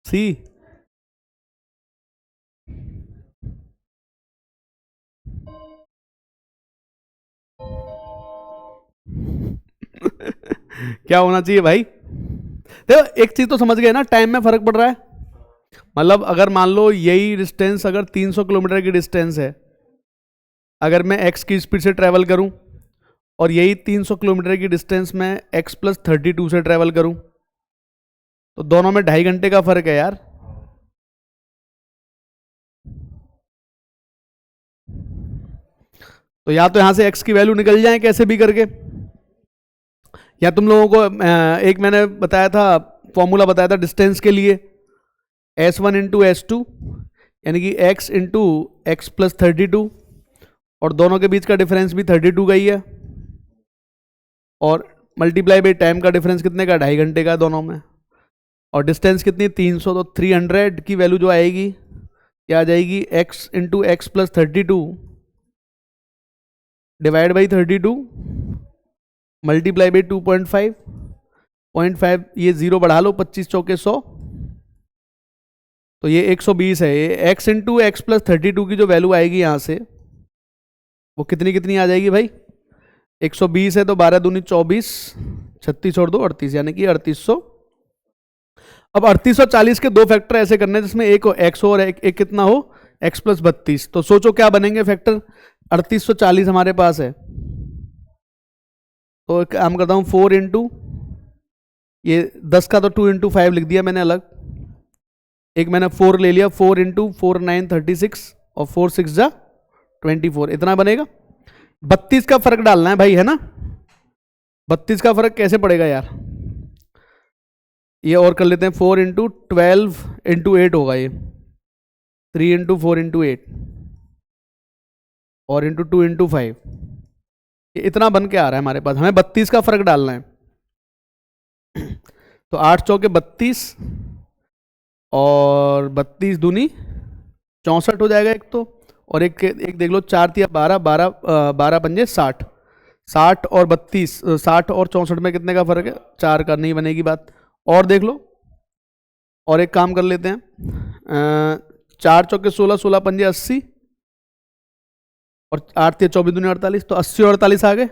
Speaker 1: सी। क्या होना चाहिए भाई? देखो एक चीज तो समझ गए ना, टाइम में फर्क पड़ रहा है। मतलब अगर मान लो यही डिस्टेंस अगर 300 किलोमीटर की डिस्टेंस है, अगर मैं x की स्पीड से ट्रैवल करूं और यही 300 किलोमीटर की डिस्टेंस में x प्लस 32 से ट्रैवल करूं, तो दोनों में 2.5 घंटे का फर्क है यार। तो या तो यहां से x की वैल्यू निकल जाए कैसे भी करके, या तुम लोगों को एक मैंने बताया था, फॉर्मूला बताया था डिस्टेंस के लिए, S1 इंटू S2 यानी कि x इंटू एक्स प्लस 32, और दोनों के बीच का डिफरेंस भी 32 का ही है, और मल्टीप्लाई बाई टाइम का डिफरेंस कितने का, 2.5 घंटे का दोनों में, और डिस्टेंस कितनी 300, तो 300 की वैल्यू जो आएगी क्या आ जाएगी, x into x plus 32 divide by 32 multiply by 2.5, 0.5 ये जीरो बढ़ा लो, 25 चौके 100, तो ये 120 है। ये x इंटू एक्स प्लस 32 की जो वैल्यू आएगी यहाँ से वो कितनी कितनी आ जाएगी भाई, 120 है तो 12 दूनी 24, 36 और 2 38, यानी कि 3800। अब 3840 के दो फैक्टर ऐसे करने जिसमें एक x हो और एक कितना हो, x प्लस 32। तो सोचो क्या बनेंगे फैक्टर, 3840 हमारे पास है, तो काम करता हूँ 4 इंटू ये 10 का तो 2 इंटू 5 लिख दिया मैंने अलग, एक मैंने 4 ले लिया, 4 इंटू 4 9 36 और 4 6 जा 24, इतना बनेगा। 32 का फर्क डालना है भाई, है ना? 32 का फर्क कैसे पड़ेगा यार, ये और कर लेते हैं, 4 इंटू 12 इंटू 8 होगा ये, 3 इंटू 4 इंटू 8 और इंटू 2 इंटू 5, ये इतना बन के आ रहा है हमारे पास। हमें 32 का फर्क डालना है, तो 8 चौके 32 और 32 दूनी 64 हो जाएगा एक तो, और एक देख लो 4 तिया 12, 12 पंजे 60, 60 और 32, 60 और 64 में कितने का फर्क है, 4 का, नहीं बनेगी बात। और देख लो, और एक काम कर लेते हैं, 4 चौके 16, 16 पंजे 80 और 8 तिया 24 दूनी 48, तो 80 और 48 आ गए।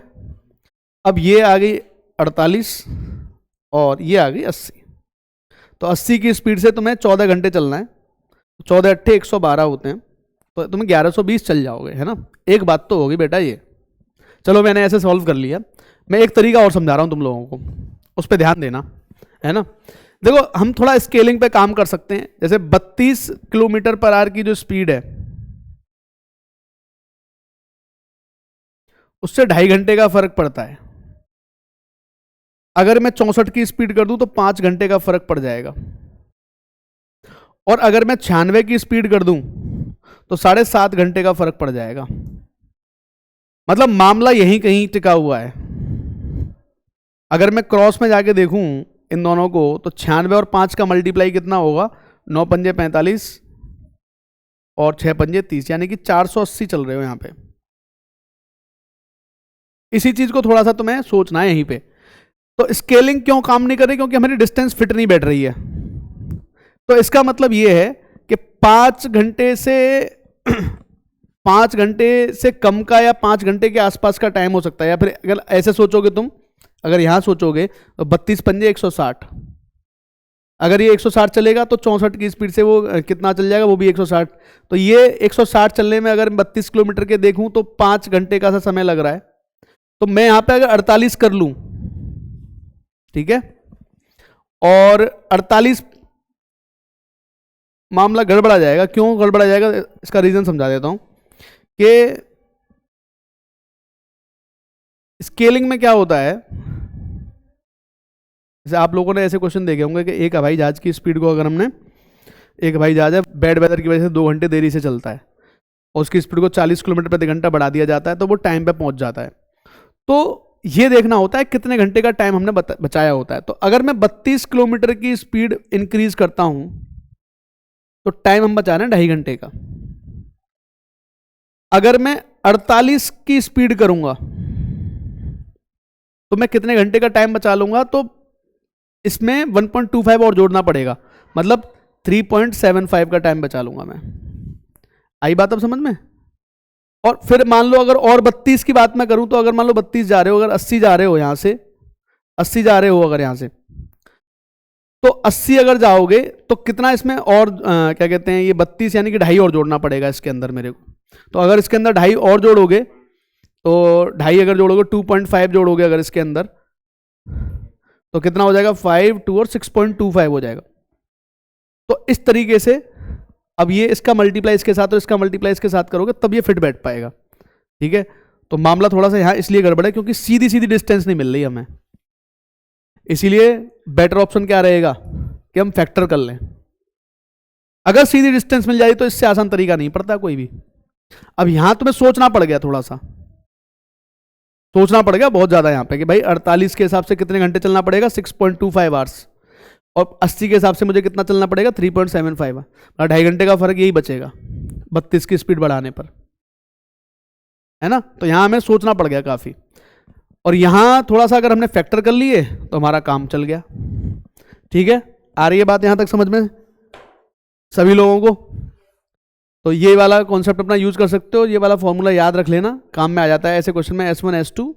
Speaker 1: अब ये आ गई 48 और ये आ गई 80, तो 80 की स्पीड से तुम्हें 14 घंटे चलना है, 14 अट्ठे 112 होते हैं, तो तुम्हें 1120 चल जाओगे, है ना? एक बात तो होगी बेटा ये। चलो मैंने ऐसे सॉल्व कर लिया, मैं एक तरीका और समझा रहा हूँ तुम लोगों को, उस पर ध्यान देना, है ना? देखो हम थोड़ा स्केलिंग पे काम कर सकते हैं, जैसे 32 किलोमीटर पर आवर की जो स्पीड है उससे 2.5 घंटे का फर्क पड़ता है। अगर मैं 64 की स्पीड कर दूं तो 5 घंटे का फर्क पड़ जाएगा, और अगर मैं 96 की स्पीड कर दूं तो 7.5 घंटे का फर्क पड़ जाएगा। मतलब मामला यहीं कहीं टिका हुआ है। अगर मैं क्रॉस में जाके देखूं इन दोनों को, तो 96 और 5 का मल्टीप्लाई कितना होगा, 9 पंजे 45 और 6 पंजे 30, यानी कि 480 चल रहे हो यहां पे। इसी चीज को थोड़ा सा तुम्हें सोचना है यहीं पे। तो स्केलिंग क्यों काम नहीं कर रही, क्योंकि हमारी डिस्टेंस फिट नहीं बैठ रही है। तो इसका मतलब ये है कि 5 घंटे से 5 घंटे से कम का या 5 घंटे के आसपास का टाइम हो सकता है, या फिर अगर ऐसे सोचोगे तुम, अगर यहां सोचोगे तो 32 पंजे 160, अगर ये 160 चलेगा तो 64 की स्पीड से वो कितना चल जाएगा, वो भी 160। तो ये 160 चलने में अगर 32 किलोमीटर के देखूं तो 5 घंटे का सा समय लग रहा है। तो मैं यहां पे अगर 48 कर लूं, ठीक है, और 48, मामला गड़बड़ा जाएगा। क्यों गड़बड़ा जाएगा, इसका रीजन समझा देता हूं कि स्केलिंग में क्या होता है। जैसे आप लोगों ने ऐसे क्वेश्चन देखे होंगे कि एक हवाई जहाज की स्पीड को, अगर हमने, एक हवाई जहाज है बैड वेदर की वजह से 2 घंटे देरी से चलता है और उसकी स्पीड को 40 किलोमीटर प्रति घंटा बढ़ा दिया जाता है, तो वो टाइम पे पहुंच जाता है। तो ये देखना होता है कितने घंटे का टाइम हमने बचाया होता है। तो अगर मैं 32 किलोमीटर की स्पीड इंक्रीज करता हूं तो टाइम हम बचा रहे हैं 2.5 घंटे का। अगर मैं 48 की स्पीड करूंगा तो मैं कितने घंटे का टाइम बचा लूंगा, तो इसमें 1.25 और जोड़ना पड़ेगा, मतलब 3.75 का टाइम बचा लूंगा मैं। आई बात अब समझ में? और फिर मान लो अगर और 32 की बात मैं करूं, तो अगर मान लो 32 जा रहे हो, अगर 80 जा रहे हो यहां से, 80 जा रहे हो अगर यहां से, तो 80 अगर जाओगे तो कितना इसमें और क्या कहते हैं, ये 32 यानी कि ढाई और जोड़ना पड़ेगा इसके अंदर मेरे को। तो अगर इसके अंदर ढाई और जोड़ोगे, तो ढाई अगर जोड़ोगे 2.5 जोड़ोगे अगर इसके अंदर, तो कितना हो जाएगा, 5 2 और 6.25 हो जाएगा। तो इस तरीके से अब ये इसका मल्टीप्लाई इसके साथ और इसका मल्टीप्लाई इसके साथ करोगे तब ये फिट बैठ पाएगा। ठीक है, तो मामला थोड़ा सा यहाँ इसलिए गड़बड़ है क्योंकि सीधी सीधी डिस्टेंस नहीं मिल रही हमें, इसीलिए बेटर ऑप्शन क्या रहेगा कि हम फैक्टर कर लें। अगर सीधी डिस्टेंस मिल जाए तो इससे आसान तरीका नहीं पड़ता कोई भी। अब यहां तुम्हें सोचना पड़ गया, थोड़ा सा सोचना पड़ गया बहुत ज्यादा यहाँ पे कि भाई 48 के हिसाब से कितने घंटे चलना पड़ेगा, 6.25 आवर्स, और 80 के हिसाब से मुझे कितना चलना पड़ेगा, 3.75, 2.5 घंटे का फर्क यही बचेगा 32 की स्पीड बढ़ाने पर, है ना। तो यहां हमें सोचना पड़ गया काफी, और यहां थोड़ा सा अगर हमने फैक्टर कर लिए तो हमारा काम चल गया। ठीक है, आ रही है बात यहां तक समझ में सभी लोगों को? तो ये वाला कॉन्सेप्ट अपना यूज कर सकते हो, ये वाला फॉर्मूला याद रख लेना, काम में आ जाता है ऐसे क्वेश्चन में, S1 S2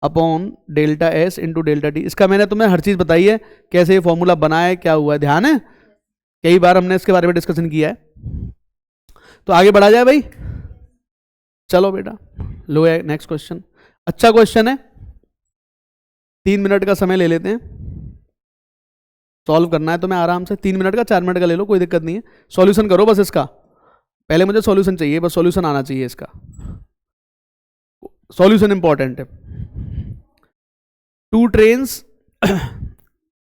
Speaker 1: upon delta S into delta T. इसका मैंने तुम्हें हर चीज बताई है, कैसे ये फॉर्मूला बना है, क्या हुआ है, ध्यान है, कई बार हमने इसके बारे में डिस्कशन किया है। तो आगे बढ़ा जाए भाई, चलो बेटा लो है नेक्स्ट क्वेश्चन। अच्छा क्वेश्चन है, 3 मिनट का समय ले लेते हैं, सॉल्व करना है तुम्हें आराम से, 3 मिनट का 4 मिनट का ले लो, कोई दिक्कत नहीं है। सॉल्यूशन करो बस इसका, पहले मुझे सॉल्यूशन चाहिए, बस सॉल्यूशन आना चाहिए इसका, सॉल्यूशन इंपॉर्टेंट है। 2 ट्रेन्स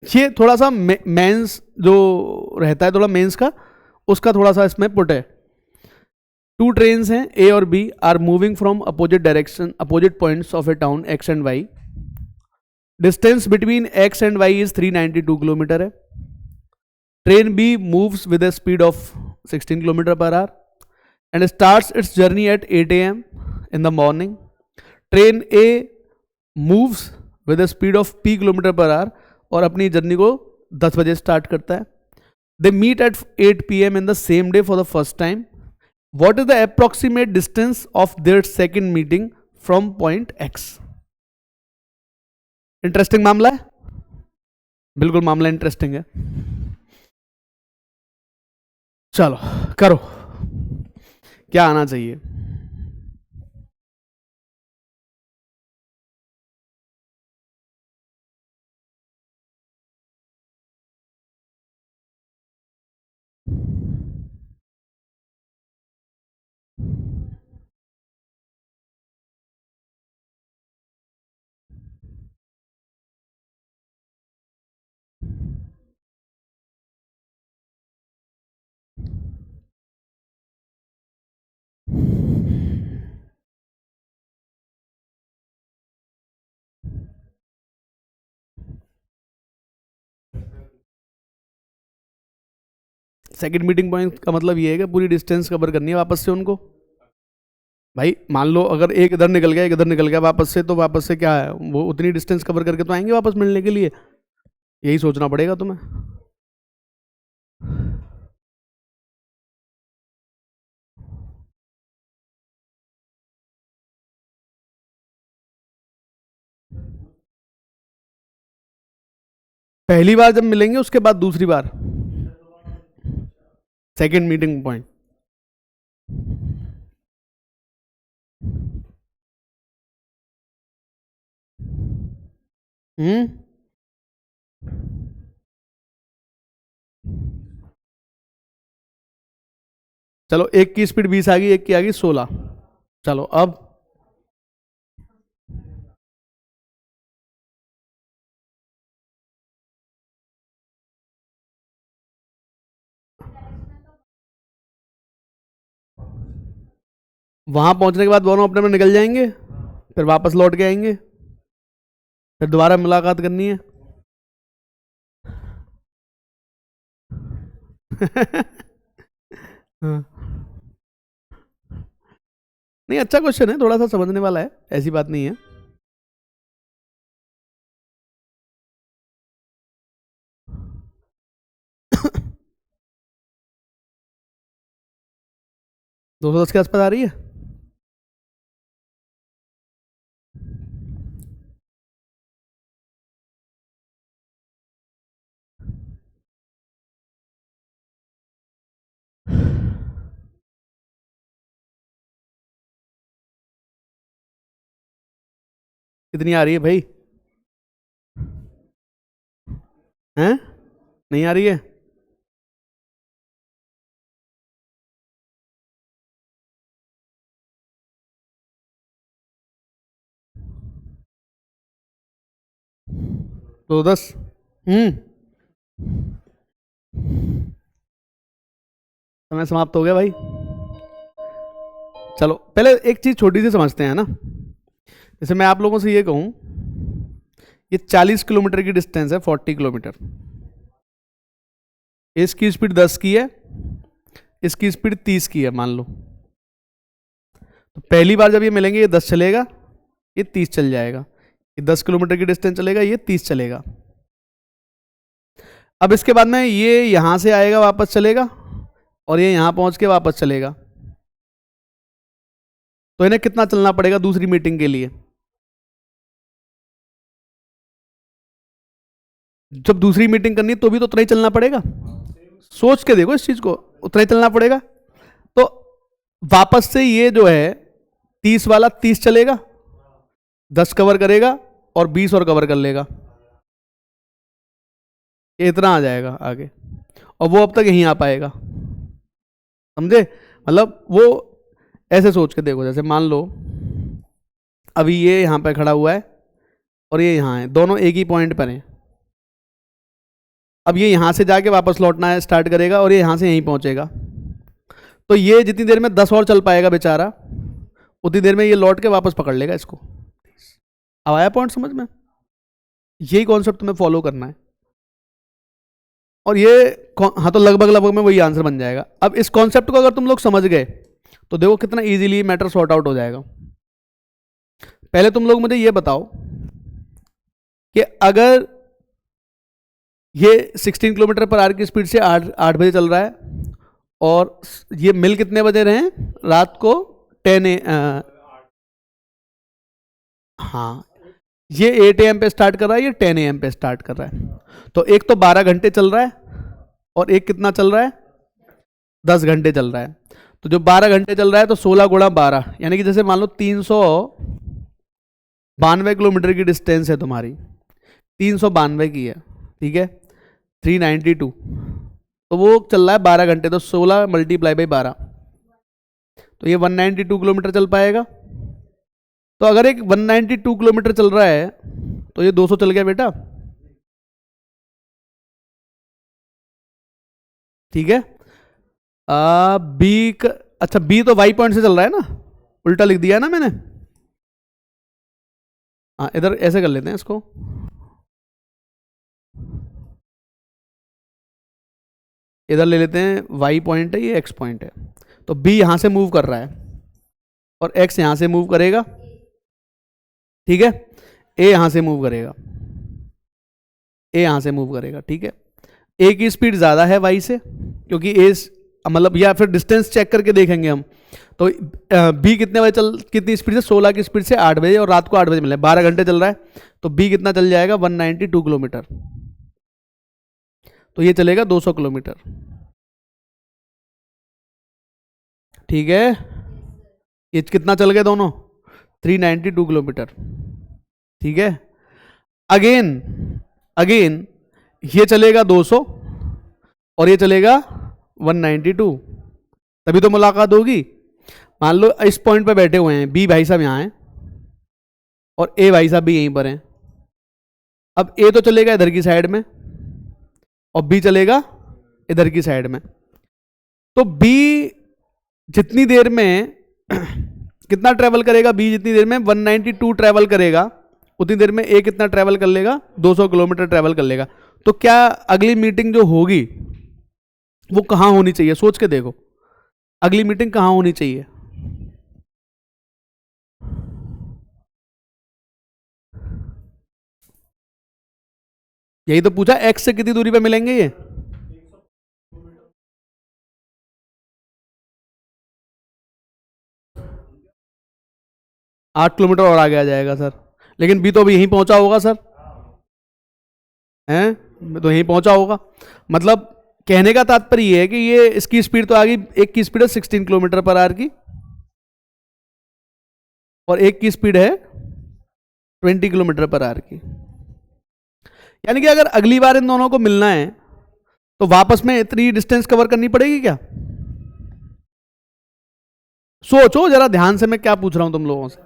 Speaker 1: ये थोड़ा सा मेंस जो रहता है थोड़ा मेंस का, उसका थोड़ा सा इसमें पुट है। 2 ट्रेन्स हैं ए और B, are moving from opposite direction, opposite points of a town X and Y. Distance between X and Y is 392 kilometre है। Train B moves with a speed of 16 kilometre per hour and starts its journey at 8 a.m. in the morning. Train A moves with a speed of p kilometre per our और अपनी journey को 10 बजे start करता है। They meet at 8 p.m. in the same day for the first time. What is the approximate distance of their second meeting from point X? Interesting मामला है, बिल्कुल मामला इंटरेस्टिंग है। चलो करो, क्या आना चाहिए? सेकंड मीटिंग पॉइंट का मतलब ये है कि पूरी डिस्टेंस कवर करनी है वापस से उनको। भाई मान लो अगर एक इधर निकल गया, एक इधर निकल गया वापस से, तो वापस से क्या है, वो उतनी डिस्टेंस कवर करके तो आएंगे वापस मिलने के लिए, यही सोचना पड़ेगा तुम्हें। पहली बार जब मिलेंगे उसके बाद दूसरी बार सेकंड मीटिंग पॉइंट। चलो एक की स्पीड 20 आ गई, एक की आ गई 16। चलो अब वहां पहुंचने के बाद दोनों अपने में निकल जाएंगे, फिर वापस लौट के आएंगे, फिर दोबारा मुलाकात करनी है। हाँ। नहीं अच्छा क्वेश्चन है, थोड़ा सा समझने वाला है, ऐसी बात नहीं है। दो सौ दस के आसपास आ रही है। कितनी आ रही है भाई? हैं? नहीं आ रही है? तो 10। समय समाप्त हो गया भाई। चलो पहले एक चीज छोटी सी समझते हैं ना। जैसे मैं आप लोगों से ये कहूं, ये 40 किलोमीटर की डिस्टेंस है, 40 किलोमीटर। इसकी स्पीड 10 की है, इसकी स्पीड 30 की है मान लो। तो पहली बार जब ये मिलेंगे, ये 10 चलेगा, ये 30 चल जाएगा। ये 10 किलोमीटर की डिस्टेंस चलेगा, ये 30 चलेगा। अब इसके बाद में ये यहां से आएगा, वापस चलेगा, और ये यहां पहुंच के वापस चलेगा। तो इन्हें कितना चलना पड़ेगा दूसरी मीटिंग के लिए? जब दूसरी मीटिंग करनी है तो भी तो उतना ही चलना पड़ेगा। सोच के देखो इस चीज को, उतना ही चलना पड़ेगा। तो वापस से ये जो है 30 वाला 30 चलेगा, 10 कवर करेगा और 20 और कवर कर लेगा, ये इतना आ जाएगा आगे। और वो अब तक यहीं आ पाएगा, समझे? मतलब वो ऐसे सोच के देखो, जैसे मान लो अभी ये यहां पे खड़ा हुआ है और ये यहां है, दोनों एक ही पॉइंट पर हैं। अब ये यहां से जाके वापस लौटना है स्टार्ट करेगा और ये यहां से यहीं पहुंचेगा। तो ये जितनी देर में 10 और चल पाएगा बेचारा, उतनी देर में ये लौट के वापस पकड़ लेगा इसको। अब आया पॉइंट समझ में? यही कॉन्सेप्ट तुम्हें फॉलो करना है। और ये हाँ, तो लगभग लगभग में वही आंसर बन जाएगा। अब इस कॉन्सेप्ट को अगर तुम लोग समझ गए तो देखो कितना इजीली मैटर सॉर्ट आउट हो जाएगा। पहले तुम लोग मुझे ये बताओ कि अगर ये 16 किलोमीटर पर आवर की स्पीड से 8 बजे चल रहा है और ये मिल कितने बजे रहे हैं? रात को 10 हाँ, ये 8 AM पे स्टार्ट कर रहा है, ये 10 AM पे स्टार्ट कर रहा है। तो एक तो 12 घंटे चल रहा है और एक कितना चल रहा है? 10 घंटे चल रहा है। तो जो 12 घंटे चल रहा है तो 16 गुणा 12, यानी कि जैसे मान लो 392 किलोमीटर की डिस्टेंस है तुम्हारी, 392 की है, ठीक है, 392। तो वो चल रहा है 12 घंटे, तो 16 मल्टीप्लाई बाई 12, तो ये 192 किलोमीटर चल पाएगा। तो अगर एक 192 किलोमीटर चल रहा है तो ये 200 चल गया बेटा, ठीक है। अच्छा बी तो वाई पॉइंट से चल रहा है ना, उल्टा लिख दिया ना मैंने। हाँ, इधर ऐसे कर लेते हैं इसको, इधर ले लेते हैं, वाई पॉइंट है, ये एक्स पॉइंट है। तो बी यहां से मूव कर रहा है और एक्स यहां से मूव करेगा, ठीक है। ए यहां से मूव करेगा, ए यहां से मूव करेगा, ठीक है। ए की स्पीड ज्यादा है वाई से, क्योंकि ए मतलब, या फिर डिस्टेंस चेक करके देखेंगे हम। तो बी कितने बजे कितनी स्पीड से? 16 की स्पीड से 8 बजे, और रात को 8 बजे मिले, 12 घंटे चल रहा है। तो बी कितना चल जाएगा? 192 किलोमीटर। तो ये चलेगा 200 किलोमीटर, ठीक है। ये कितना चल गए दोनों? 392 किलोमीटर, ठीक है। अगेन अगेन ये चलेगा 200 और ये चलेगा 192, तभी तो मुलाकात होगी। मान लो इस पॉइंट पे बैठे हुए हैं, बी भाई साहब यहाँ हैं और ए भाई साहब भी यहीं पर हैं। अब ए तो चलेगा इधर की साइड में और बी चलेगा इधर की साइड में। तो बी जितनी देर में कितना ट्रेवल करेगा? बी जितनी देर में 192 ट्रेवल करेगा, उतनी देर में ए कितना ट्रेवल कर लेगा? 200 किलोमीटर ट्रेवल कर लेगा। तो क्या अगली मीटिंग जो होगी वो कहां होनी चाहिए? सोच के देखो, अगली मीटिंग कहां होनी चाहिए? यही तो पूछा, एक्स से कितनी दूरी पे मिलेंगे ये? आठ किलोमीटर और आगे आ जाएगा सर, लेकिन बी तो अभी यहीं पहुंचा होगा सर, हैं? तो यहीं पहुंचा होगा। मतलब कहने का तात्पर्य ये है कि ये इसकी स्पीड तो आ गई, एक की स्पीड है 16 किलोमीटर पर आवर की और एक की स्पीड है 20 किलोमीटर पर आवर की। यानी कि अगर अगली बार इन दोनों को मिलना है तो वापस में इतनी डिस्टेंस कवर करनी पड़ेगी क्या? सोचो जरा ध्यान से मैं क्या पूछ रहा हूं तुम लोगों से।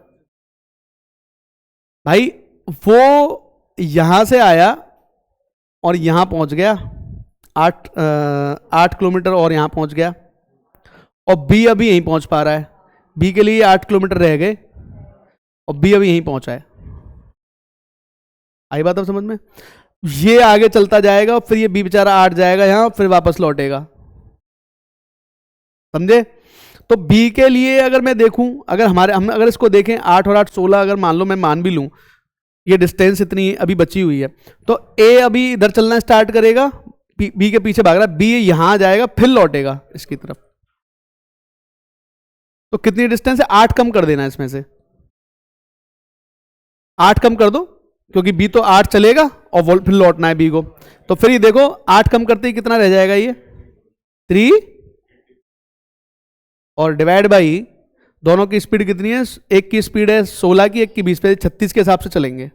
Speaker 1: भाई वो यहां से आया और यहां पहुंच गया 8 किलोमीटर और यहां पहुंच गया, और बी अभी यहीं पहुंच पा रहा है। बी के लिए 8 किलोमीटर रह गए और बी अभी यहीं पहुंचा है। आई बात अब समझ में? ये आगे चलता जाएगा, फिर ये बी बेचारा 8 जाएगा यहां, फिर वापस लौटेगा। समझे? तो बी के लिए अगर मैं देखूं, अगर हम अगर इसको देखें 8 और 8 16, अगर मान लो मैं मान भी लूं ये डिस्टेंस इतनी अभी बची हुई है, तो ए अभी इधर चलना स्टार्ट करेगा, बी के पीछे भाग रहा है, बी यहां जाएगा फिर लौटेगा इसकी तरफ। तो कितनी डिस्टेंस है? 8 कम कर देना इसमें से, 8 कम कर दो, क्योंकि बी तो 8 चलेगा और वो फिर लौटना है बी को। तो फिर ये देखो 8 कम करते ही कितना रह जाएगा, ये 3, और डिवाइड बाई दोनों की स्पीड कितनी है? एक की स्पीड है 16 की, एक की 20 पे, 36 के हिसाब से चलेंगे।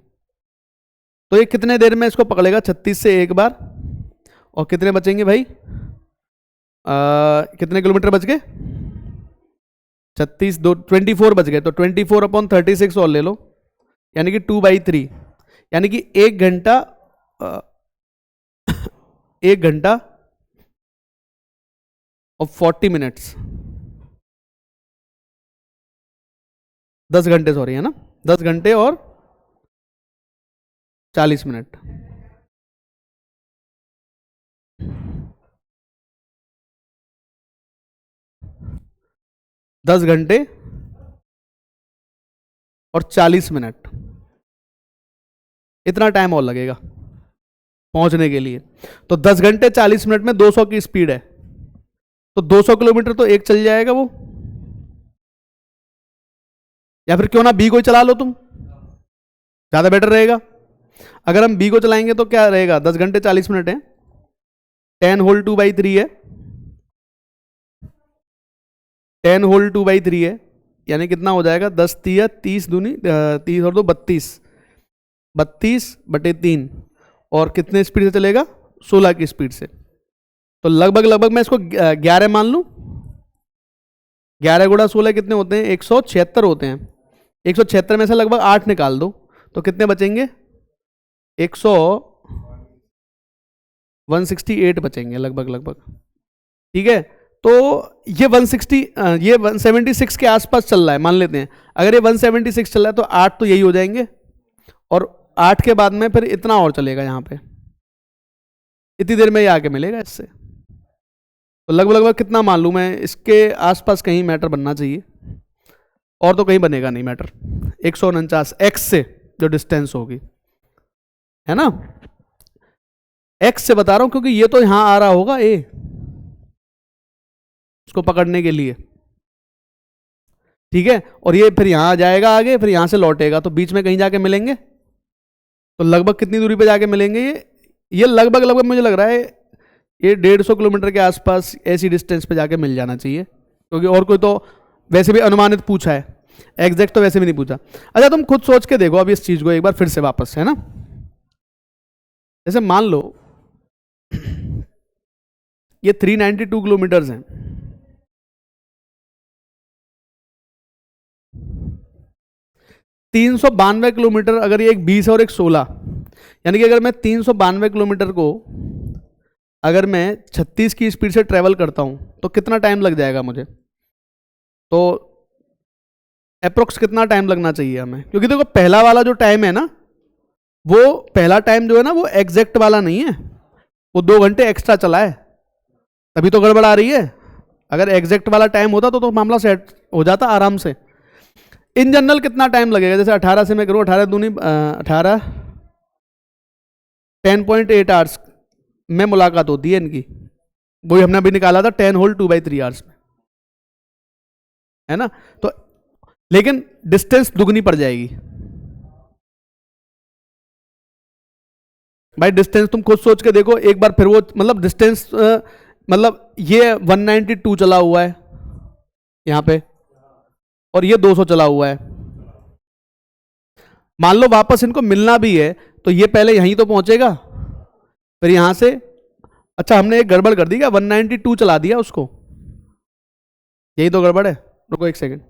Speaker 1: तो ये कितने देर में इसको पकड़ेगा? 36 से एक बार, और कितने बचेंगे भाई? कितने किलोमीटर बच गए? 36 2 24 बच गए। तो 24/36 और ले लो, यानी कि 2/3, यानी कि 1 घंटा 1 घंटा और 40 मिनट्स, 10 घंटे सॉरी, है ना, 10 घंटे और 40 मिनट। दस घंटे और 40 मिनट, इतना टाइम और लगेगा पहुंचने के लिए। तो 10 घंटे 40 मिनट में 200 की स्पीड है, तो 200 किलोमीटर तो एक चल जाएगा वो। या फिर क्यों ना बी को ही चला लो तुम, ज्यादा बेटर रहेगा। अगर हम बी को चलाएंगे तो क्या रहेगा? 10 घंटे 40 मिनट है, 10 होल 2/3 है, 10 होल 2/3 है, यानी कितना हो जाएगा? 10 3 30 दूनी 30 और 2 32, 32/3, और कितने स्पीड से चलेगा? 16 की स्पीड से। तो लगभग मैं इसको 11 मान लूं, 11 गुणा 16 कितने होते हैं? 176 होते हैं। 176 में से लगभग 8 निकाल दो, तो कितने बचेंगे? 168 बचेंगे लगभग। ठीक है, तो ये 176 के आसपास चल रहा है, मान लेते हैं। अगर ये 176 चल रहा है तो 8 तो यही हो जाएंगे, और 8 के बाद में फिर इतना और चलेगा यहाँ पे, इतनी देर में ये आके मिलेगा इससे। तो लगभग कितना मान लूँ मैं? इसके आसपास कहीं मैटर बनना चाहिए, और तो कहीं बनेगा नहीं मैटर। 149 एक्स से जो डिस्टेंस होगी, है ना, एक्स से बता रहा हूं क्योंकि ये तो यहां आ रहा होगा ए, उसको पकड़ने के लिए। ठीक है, और ये फिर यहां आ जाएगा आगे, फिर यहां से लौटेगा, तो बीच में कहीं जाके मिलेंगे। तो लगभग कितनी दूरी पे जाके मिलेंगे? ये लगभग मुझे लग रहा है ये 150 किलोमीटर के आसपास ऐसी डिस्टेंस पे जाके मिल जाना चाहिए, क्योंकि और कोई तो वैसे भी अनुमानित पूछा है, एग्जैक्ट तो वैसे भी नहीं पूछा। अच्छा तुम खुद सोच के देखो अब इस चीज को एक बार फिर से वापस, है ना। जैसे मान लो ये 392 किलोमीटर्स हैं, 392 किलोमीटर, अगर ये एक 20 और एक 16, यानी कि अगर मैं 392 किलोमीटर को अगर मैं 36 की स्पीड से ट्रेवल करता हूं तो कितना टाइम लग जाएगा मुझे? तो अप्रोक्स कितना टाइम लगना चाहिए हमें? क्योंकि देखो पहला वाला जो टाइम है ना, वो पहला टाइम जो है ना वो एग्जैक्ट वाला नहीं है, वो 2 घंटे एक्स्ट्रा चला है, तभी तो गड़बड़ आ रही है। अगर एग्जैक्ट वाला टाइम होता तो मामला सेट हो जाता आराम से। इन जनरल कितना टाइम लगेगा? जैसे 18 से मैं करूँ, 18 दूनी 18, 10.8 आवर्स में मुलाकात होती है इनकी, वही हमने अभी निकाला था 10 होल 2/3 आवर्स में, है ना। तो लेकिन डिस्टेंस दुगनी पड़ जाएगी भाई। डिस्टेंस तुम खुद सोच के देखो एक बार फिर, वो मतलब डिस्टेंस मतलब ये 192 चला हुआ है यहां पे, और ये 200 चला हुआ है, मान लो वापस इनको मिलना भी है तो ये पहले यहीं तो पहुंचेगा, फिर यहां से, अच्छा हमने एक गड़बड़ कर दी क्या, 192 चला दिया उसको, यही तो गड़बड़ है। रुको एक सेकंड,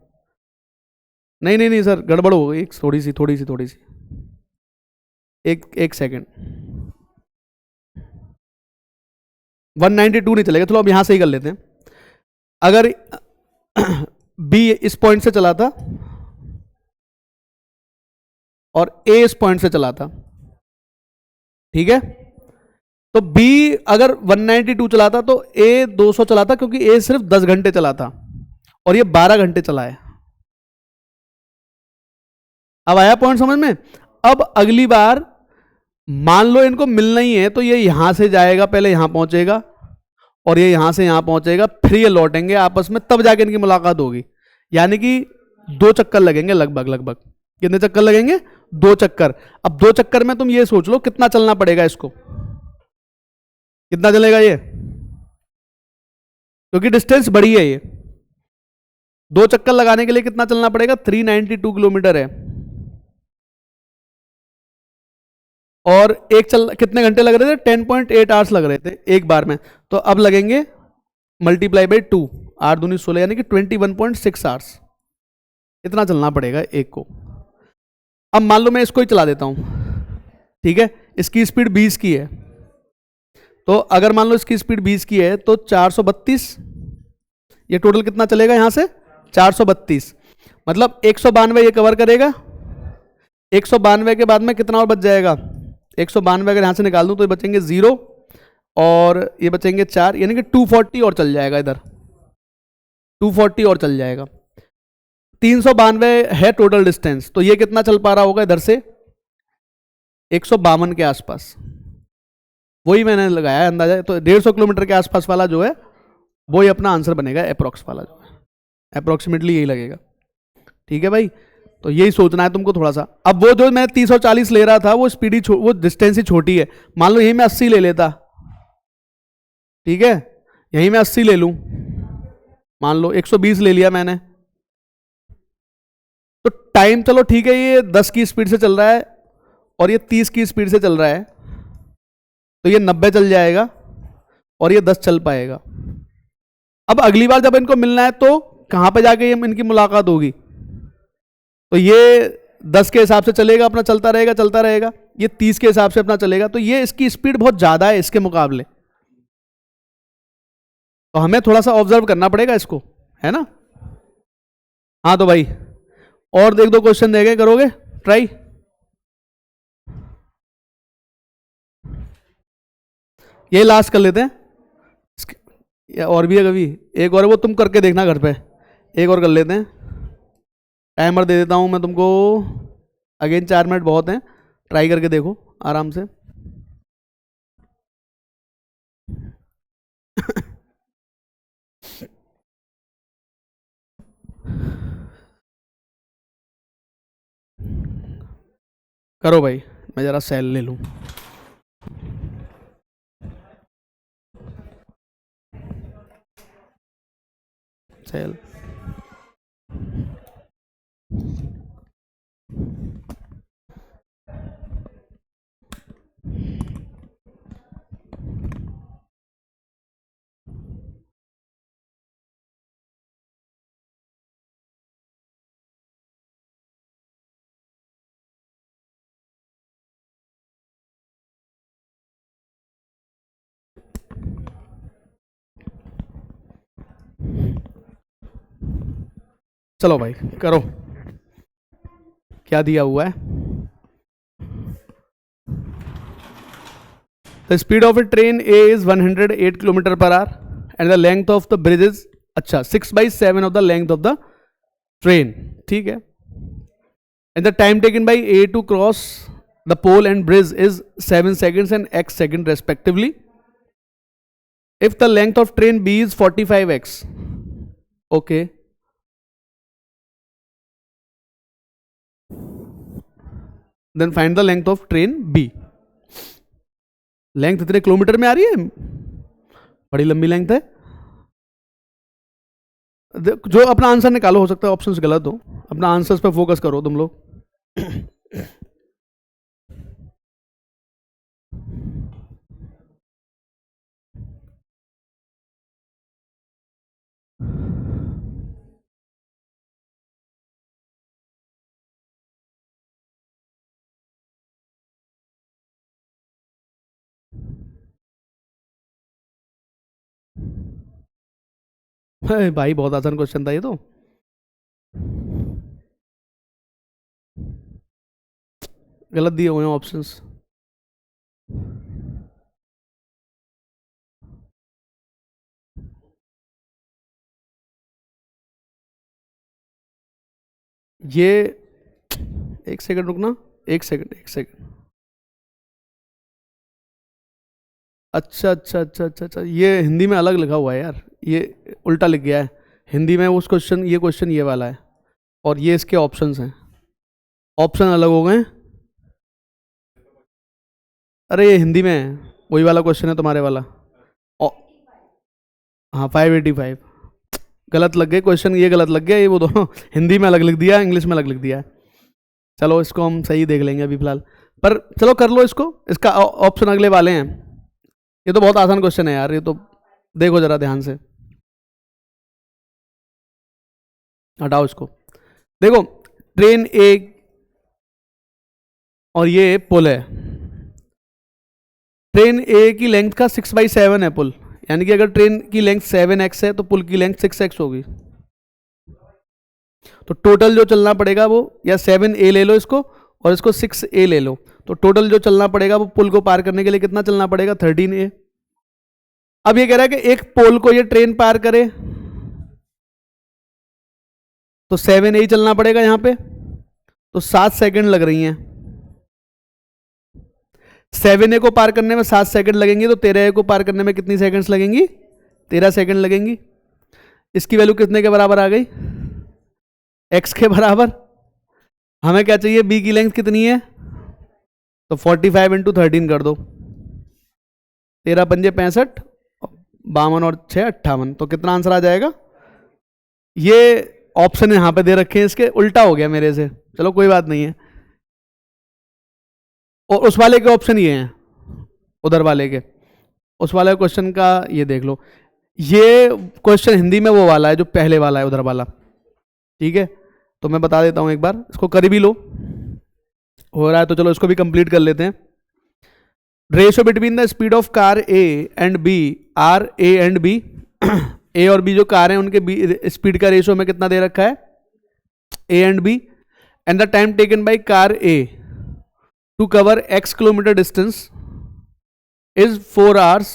Speaker 1: नहीं नहीं नहीं सर गड़बड़ हो गई, थोड़ी सी एक सेकंड, 192 नहीं चलेगा, चलो अब यहां से ही कर लेते हैं। अगर बी इस पॉइंट से चला था और ए इस पॉइंट से चला था, ठीक है, तो बी अगर 192 चला था तो ए 200 चला था, क्योंकि ए सिर्फ 10 घंटे चला था और ये 12 घंटे चला है। अब आया पॉइंट समझ में। अब अगली बार मान लो इनको मिलना ही है तो ये यहां से जाएगा, पहले यहां पहुंचेगा और ये यहां से यहां पहुंचेगा, फिर ये लौटेंगे आपस में, तब जाके इनकी मुलाकात होगी। यानी कि 2 चक्कर लगेंगे लगभग। कितने चक्कर लगेंगे, 2 चक्कर। अब 2 चक्कर में तुम ये सोच लो कितना चलना पड़ेगा इसको, कितना चलेगा ये, क्योंकि डिस्टेंस बड़ी है ये, 2 चक्कर लगाने के लिए कितना चलना पड़ेगा, 392 किलोमीटर है। और कितने घंटे लग रहे थे, 10.8 आवर्स लग रहे थे एक बार में, तो अब लगेंगे मल्टीप्लाई बाई 2, 8 दूनी 16, यानी कि 21.6 आवर्स, इतना चलना पड़ेगा एक को। अब मान लो मैं इसको ही चला देता हूं, ठीक है, इसकी स्पीड 20 की है, तो अगर मान लो इसकी स्पीड 20 की है तो 432, ये टोटल कितना चलेगा यहां से, 432, मतलब 192 ये कवर करेगा। 192 के बाद में कितना और बच जाएगा, 192 अगर यहां से निकाल दूं तो ये बचेंगे 0 और ये बचेंगे 4, यानी कि 240 और चल जाएगा, इधर 240 और चल जाएगा। 392 है टोटल डिस्टेंस, तो ये कितना चल पा रहा होगा इधर से, 152 के आसपास, वही मैंने लगाया अंदाजा। तो 150 किलोमीटर के आसपास वाला जो है वही अपना आंसर बनेगा, अप्रोक्स वाला जो है, अप्रोक्सीमेटली यही लगेगा। ठीक है भाई, तो यही सोचना है तुमको थोड़ा सा। अब वो जो मैं 30 और 40 ले रहा था वो स्पीड ही वो डिस्टेंस ही छोटी है, मान लो यही मैं 80 ले लेता, ठीक है, यही मैं 80 ले लूं, मान लो 120 ले लिया मैंने, तो टाइम चलो ठीक है, ये 10 की स्पीड से चल रहा है और ये 30 की स्पीड से चल रहा है, तो ये 90 चल जाएगा और ये 10 चल पाएगा। अब अगली बार जब इनको मिलना है तो कहां पे जाके इनकी मुलाकात होगी, तो ये 10 के हिसाब से चलेगा, अपना चलता रहेगा, ये 30 के हिसाब से अपना चलेगा, तो ये इसकी स्पीड बहुत ज्यादा है इसके मुकाबले, तो हमें थोड़ा सा ऑब्जर्व करना पड़ेगा इसको, है ना। हाँ तो भाई और एक दो क्वेश्चन देंगे, करोगे ट्राई, ये लास्ट कर लेते हैं या और भी है कभी, एक और वो तुम करके देखना घर पे, एक और कर लेते हैं। टाइमर दे देता हूं मैं तुमको, अगेन 4 मिनट बहुत हैं, ट्राई करके देखो आराम से। करो भाई, मैं जरा सेल ले लूं। सेल चलो भाई करो, क्या दिया हुआ है। The speed of a train A is 108 kilometre per hour and the length of the bridge is, अच्छा 6/7 of the length of the train, ठीक है, and the time taken by A to cross the pole and bridge is 7 seconds and x second respectively. If the length of train B is 45x, okay, then find the length of train B. Length इतने kilometre में आ रही है, बड़ी लंबी length है। जो अपना answer निकालो, हो सकता है ऑप्शंस गलत हो, अपना आंसर्स पे फोकस करो तुम लोग। भाई बहुत आसान क्वेश्चन था ये तो। गलत दिए हुए हैं ऑप्शंस। ये, एक सेकंड रुकना, एक सेकंड, एक सेकंड। अच्छा अच्छा अच्छा अच्छा अच्छा, ये हिंदी में अलग लिखा हुआ है यार, ये उल्टा लिख गया है। हिंदी में उस क्वेश्चन, ये क्वेश्चन ये वाला है, और ये इसके ऑप्शंस हैं, ऑप्शन अलग हो गए। अरे ये हिंदी में है, वही वाला क्वेश्चन है तुम्हारे वाला। औ- हाँ 585। गलत लग गए क्वेश्चन, ये गलत लग गया, ये वो दोनों हिंदी में अलग लिख दिया, इंग्लिश में अलग लिख दिया है। चलो इसको हम सही देख लेंगे अभी फिलहाल। पर चलो कर लो इसको, इसका ऑप्शन अगले वाले हैं। ये तो बहुत आसान क्वेश्चन है यार, ये तो देखो जरा ध्यान से। हटाओ इसको। देखो, ट्रेन एक, और ये पुल है। ट्रेन ए की लेंथ का 6/7 है पुल, यानी कि अगर ट्रेन की लेंथ 7x है तो पुल की लेंथ 6x होगी। तो टोटल जो चलना पड़ेगा वो, या 7a ले लो इसको, और इसको 6a ले लो, तो टोटल जो चलना पड़ेगा वो पुल को पार करने के लिए कितना चलना पड़ेगा, 13a। अब ये कह रहा है कि एक पोल को ये ट्रेन पार करे तो 7a चलना पड़ेगा यहां पे, तो 7 सेकंड लग रही हैं। 7a को पार करने में 7 सेकंड लगेंगी, तो 13a को पार करने में कितनी सेकंड्स लगेंगी, 13 सेकंड लगेंगी। इसकी वैल्यू कितने के बराबर आ गई, x के बराबर। हमें क्या चाहिए, b की लेंथ कितनी है, तो 45 × 13 कर दो, 13×5 = 65, 52 और 6 = 58, तो कितना आंसर आ जाएगा। ये ऑप्शन यहां पे दे रखे हैं, इसके उल्टा हो गया मेरे से, चलो कोई बात नहीं है। और उस वाले के ऑप्शन ये हैं, उधर वाले के, उस वाले क्वेश्चन का ये देख लो। ये क्वेश्चन हिंदी में वो वाला है जो पहले वाला है, उधर वाला। ठीक है, तो मैं बता देता हूं एक बार, इसको कर भी लो, हो रहा है तो चलो इसको भी कंप्लीट कर लेते हैं। Ratio between the speed of car A and B, are A and B, A और बी जो कार है उनके बी स्पीड का रेशो में कितना दे रखा है, A and B, and the time taken by car A to cover x kilometre distance is 4 hours,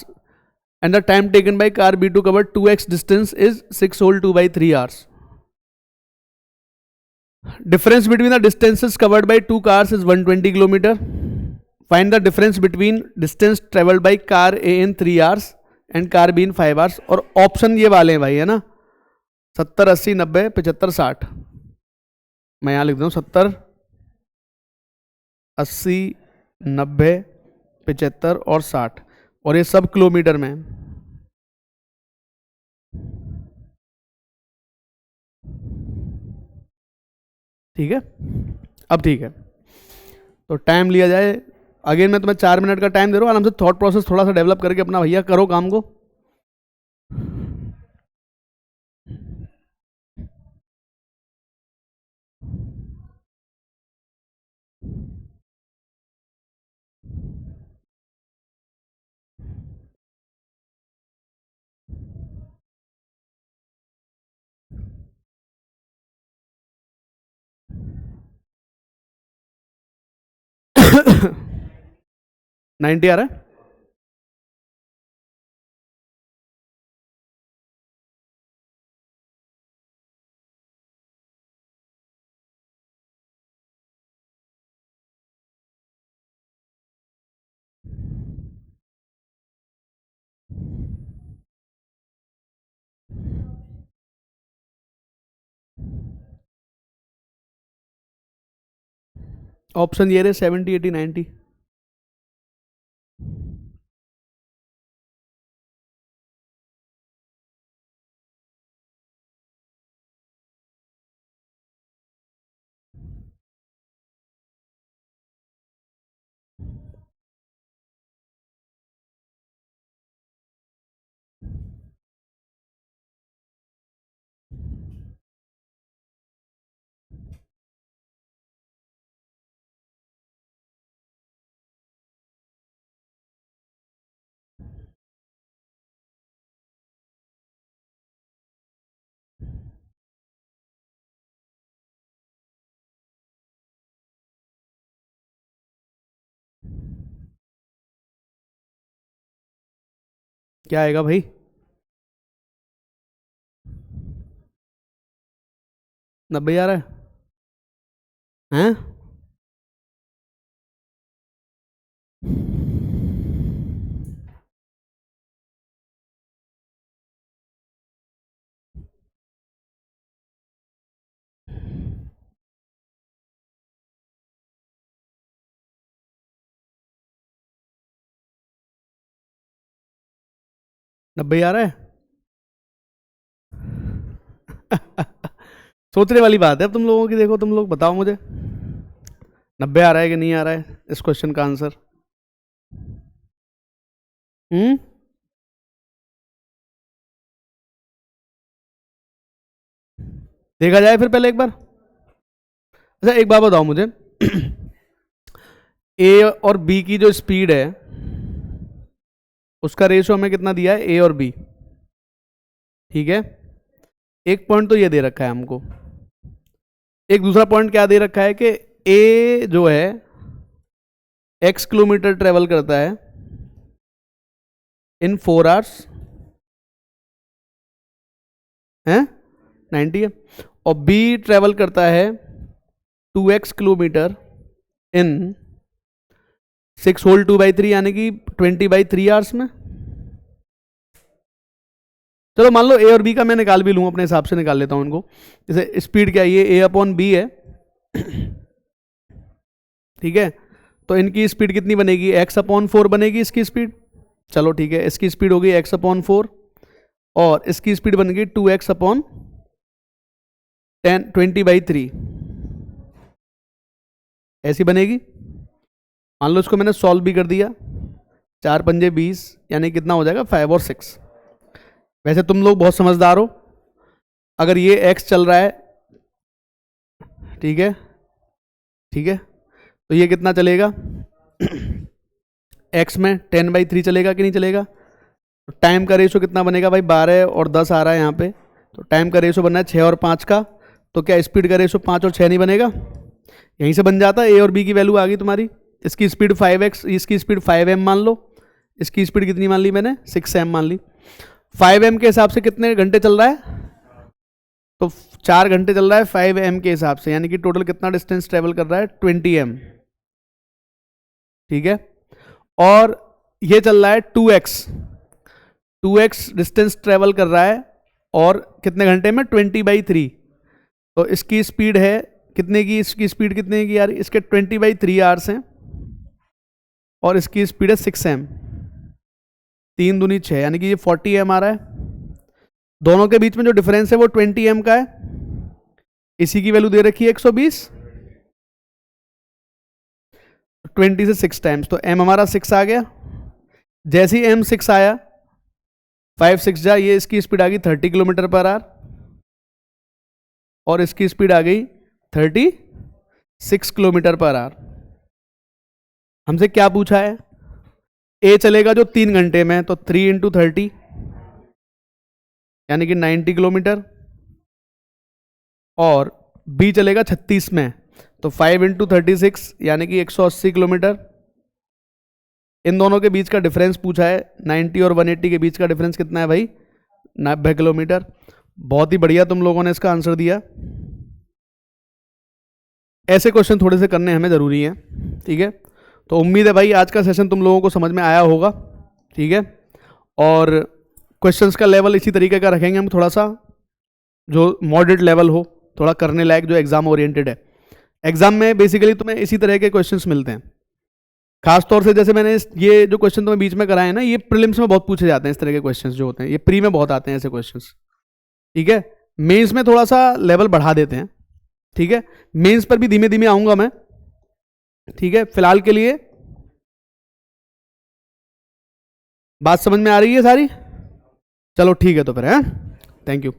Speaker 1: and the time taken by car B to cover 2x distance is 6 whole 2/3 hours. Difference between the distances covered by two cars is 120 kilometer. Find the difference between distance traveled by car A in 3 hours and car B in 5 hours. और option ये वाले हैं भाई, है ना, 70, 80, 90, 75, 60। मैं यहाँ लिख दूँ 70, 80, 90, 75 और 60, और ये सब किलोमीटर में। ठीक है, अब ठीक है, तो टाइम लिया जाए। अगेन मैं तुम्हें 4 मिनट का टाइम दे रहा हूँ, आराम से थॉट प्रोसेस थोड़ा सा डेवलप करके अपना भैया करो काम को। नाइन्टी आ रहा है। ऑप्शन ये रहे 70, 80, 90। क्या आएगा भाई? नब्बे आ रहा है? हैं? नब्बे आ रहा है? सोचने वाली बात है अब तुम लोगों की। देखो तुम लोग बताओ मुझे, 90 आ रहा है कि नहीं आ रहा है इस क्वेश्चन का आंसर? हम्म? देखा जाए फिर पहले एक बार। अच्छा एक बात बताओ मुझे, ए और बी की जो स्पीड है उसका रेशो हमें कितना दिया है? ए और बी, ठीक है। एक पॉइंट तो ये दे रखा है हमको, एक दूसरा पॉइंट क्या दे रखा है कि ए जो है x किलोमीटर ट्रेवल करता है इन 4 आवर्स, है 90 है, और बी ट्रेवल करता है 2x किलोमीटर इन 6 होल 2/3 यानी कि 20/3 आवर्स में। चलो मान लो ए और बी का मैं निकाल भी लूँ, अपने हिसाब से निकाल लेता हूँ इनको। जैसे स्पीड क्या है, ये ए अपॉन बी है, ठीक है। तो इनकी स्पीड कितनी बनेगी? x अपॉन 4 बनेगी इसकी स्पीड। चलो ठीक है, इसकी स्पीड होगी x अपॉन 4 और इसकी स्पीड बन गई 2x अपॉन 20/3, ऐसी बनेगी। मान लो इसको मैंने सॉल्व भी कर दिया, 4 पंजे 20 यानी कितना हो जाएगा? 5 और 6। वैसे तुम लोग बहुत समझदार हो, अगर ये x चल रहा है, ठीक है ठीक है, तो ये कितना चलेगा? x में 10/3 चलेगा कि नहीं चलेगा? तो टाइम का रेशो कितना बनेगा भाई? 12 और 10 आ रहा है यहाँ पे, तो टाइम का रेशो बनना है 6 और 5 का। तो क्या स्पीड का रेशो 5 और 6 नहीं बनेगा? यहीं से बन जाता है। ए और बी की वैल्यू आ गई तुम्हारी। इसकी स्पीड 5x, इसकी स्पीड 5m मान लो, इसकी स्पीड कितनी मान ली मैंने? 6m मान ली। 5m के हिसाब से कितने घंटे चल रहा है? तो 4 घंटे चल रहा है 5m के हिसाब से, यानी कि टोटल कितना डिस्टेंस ट्रेवल कर रहा है? 20m, ठीक है। और ये चल रहा है 2x डिस्टेंस ट्रेवल कर रहा है, और कितने घंटे में? 20/3। तो इसकी स्पीड है कितने की? इसकी स्पीड कितने की यार? इसके 20/3 आवर्स हैं, और इसकी स्पीड है 6m, 3 दूनी 6, यानी कि ये 40m आ रहा है। दोनों के बीच में जो डिफरेंस है वो 20m का है। इसी की वैल्यू दे रखी है 120, 20 से 6 टाइम्स, तो m हमारा 6 आ गया। जैसे ही m 6 आया, 5 6 जा, ये इसकी स्पीड आ गई 30 किलोमीटर पर आवर, और इसकी स्पीड आ गई 36 किलोमीटर पर आवर। हमसे क्या पूछा है? ए चलेगा जो 3 घंटे में, तो 3 × 30 यानी कि 90 किलोमीटर, और बी चलेगा 36 में, तो 5 × 36 यानी कि 180 किलोमीटर। इन दोनों के बीच का डिफरेंस पूछा है, 90 और 180 के बीच का डिफरेंस कितना है भाई? 90 किलोमीटर। बहुत ही बढ़िया तुम लोगों ने इसका आंसर दिया। ऐसे क्वेश्चन थोड़े से करने हमें ज़रूरी हैं, ठीक है। तो उम्मीद है भाई आज का सेशन तुम लोगों को समझ में आया होगा, ठीक है। और क्वेश्चंस का लेवल इसी तरीके का रखेंगे हम, थोड़ा सा जो मॉडरेट लेवल हो, थोड़ा करने लायक, जो एग्जाम ओरिएंटेड है। एग्जाम में बेसिकली तुम्हें इसी तरह के क्वेश्चंस मिलते हैं। खास तौर से जैसे मैंने ये जो क्वेश्चन तुम्हें बीच में कराए हैं ना, ये प्रीलिम्स में बहुत पूछे जाते हैं। इस तरह के क्वेश्चंस जो होते हैं, ये प्री में बहुत आते हैं ऐसे क्वेश्चंस, ठीक है। मेंस में थोड़ा सा लेवल बढ़ा देते हैं, ठीक है। मेंस पर भी धीमे धीमे आऊंगा मैं, ठीक है। फिलहाल के लिए बात समझ में आ रही है सारी? चलो ठीक है, तो फिर है, थैंक यू।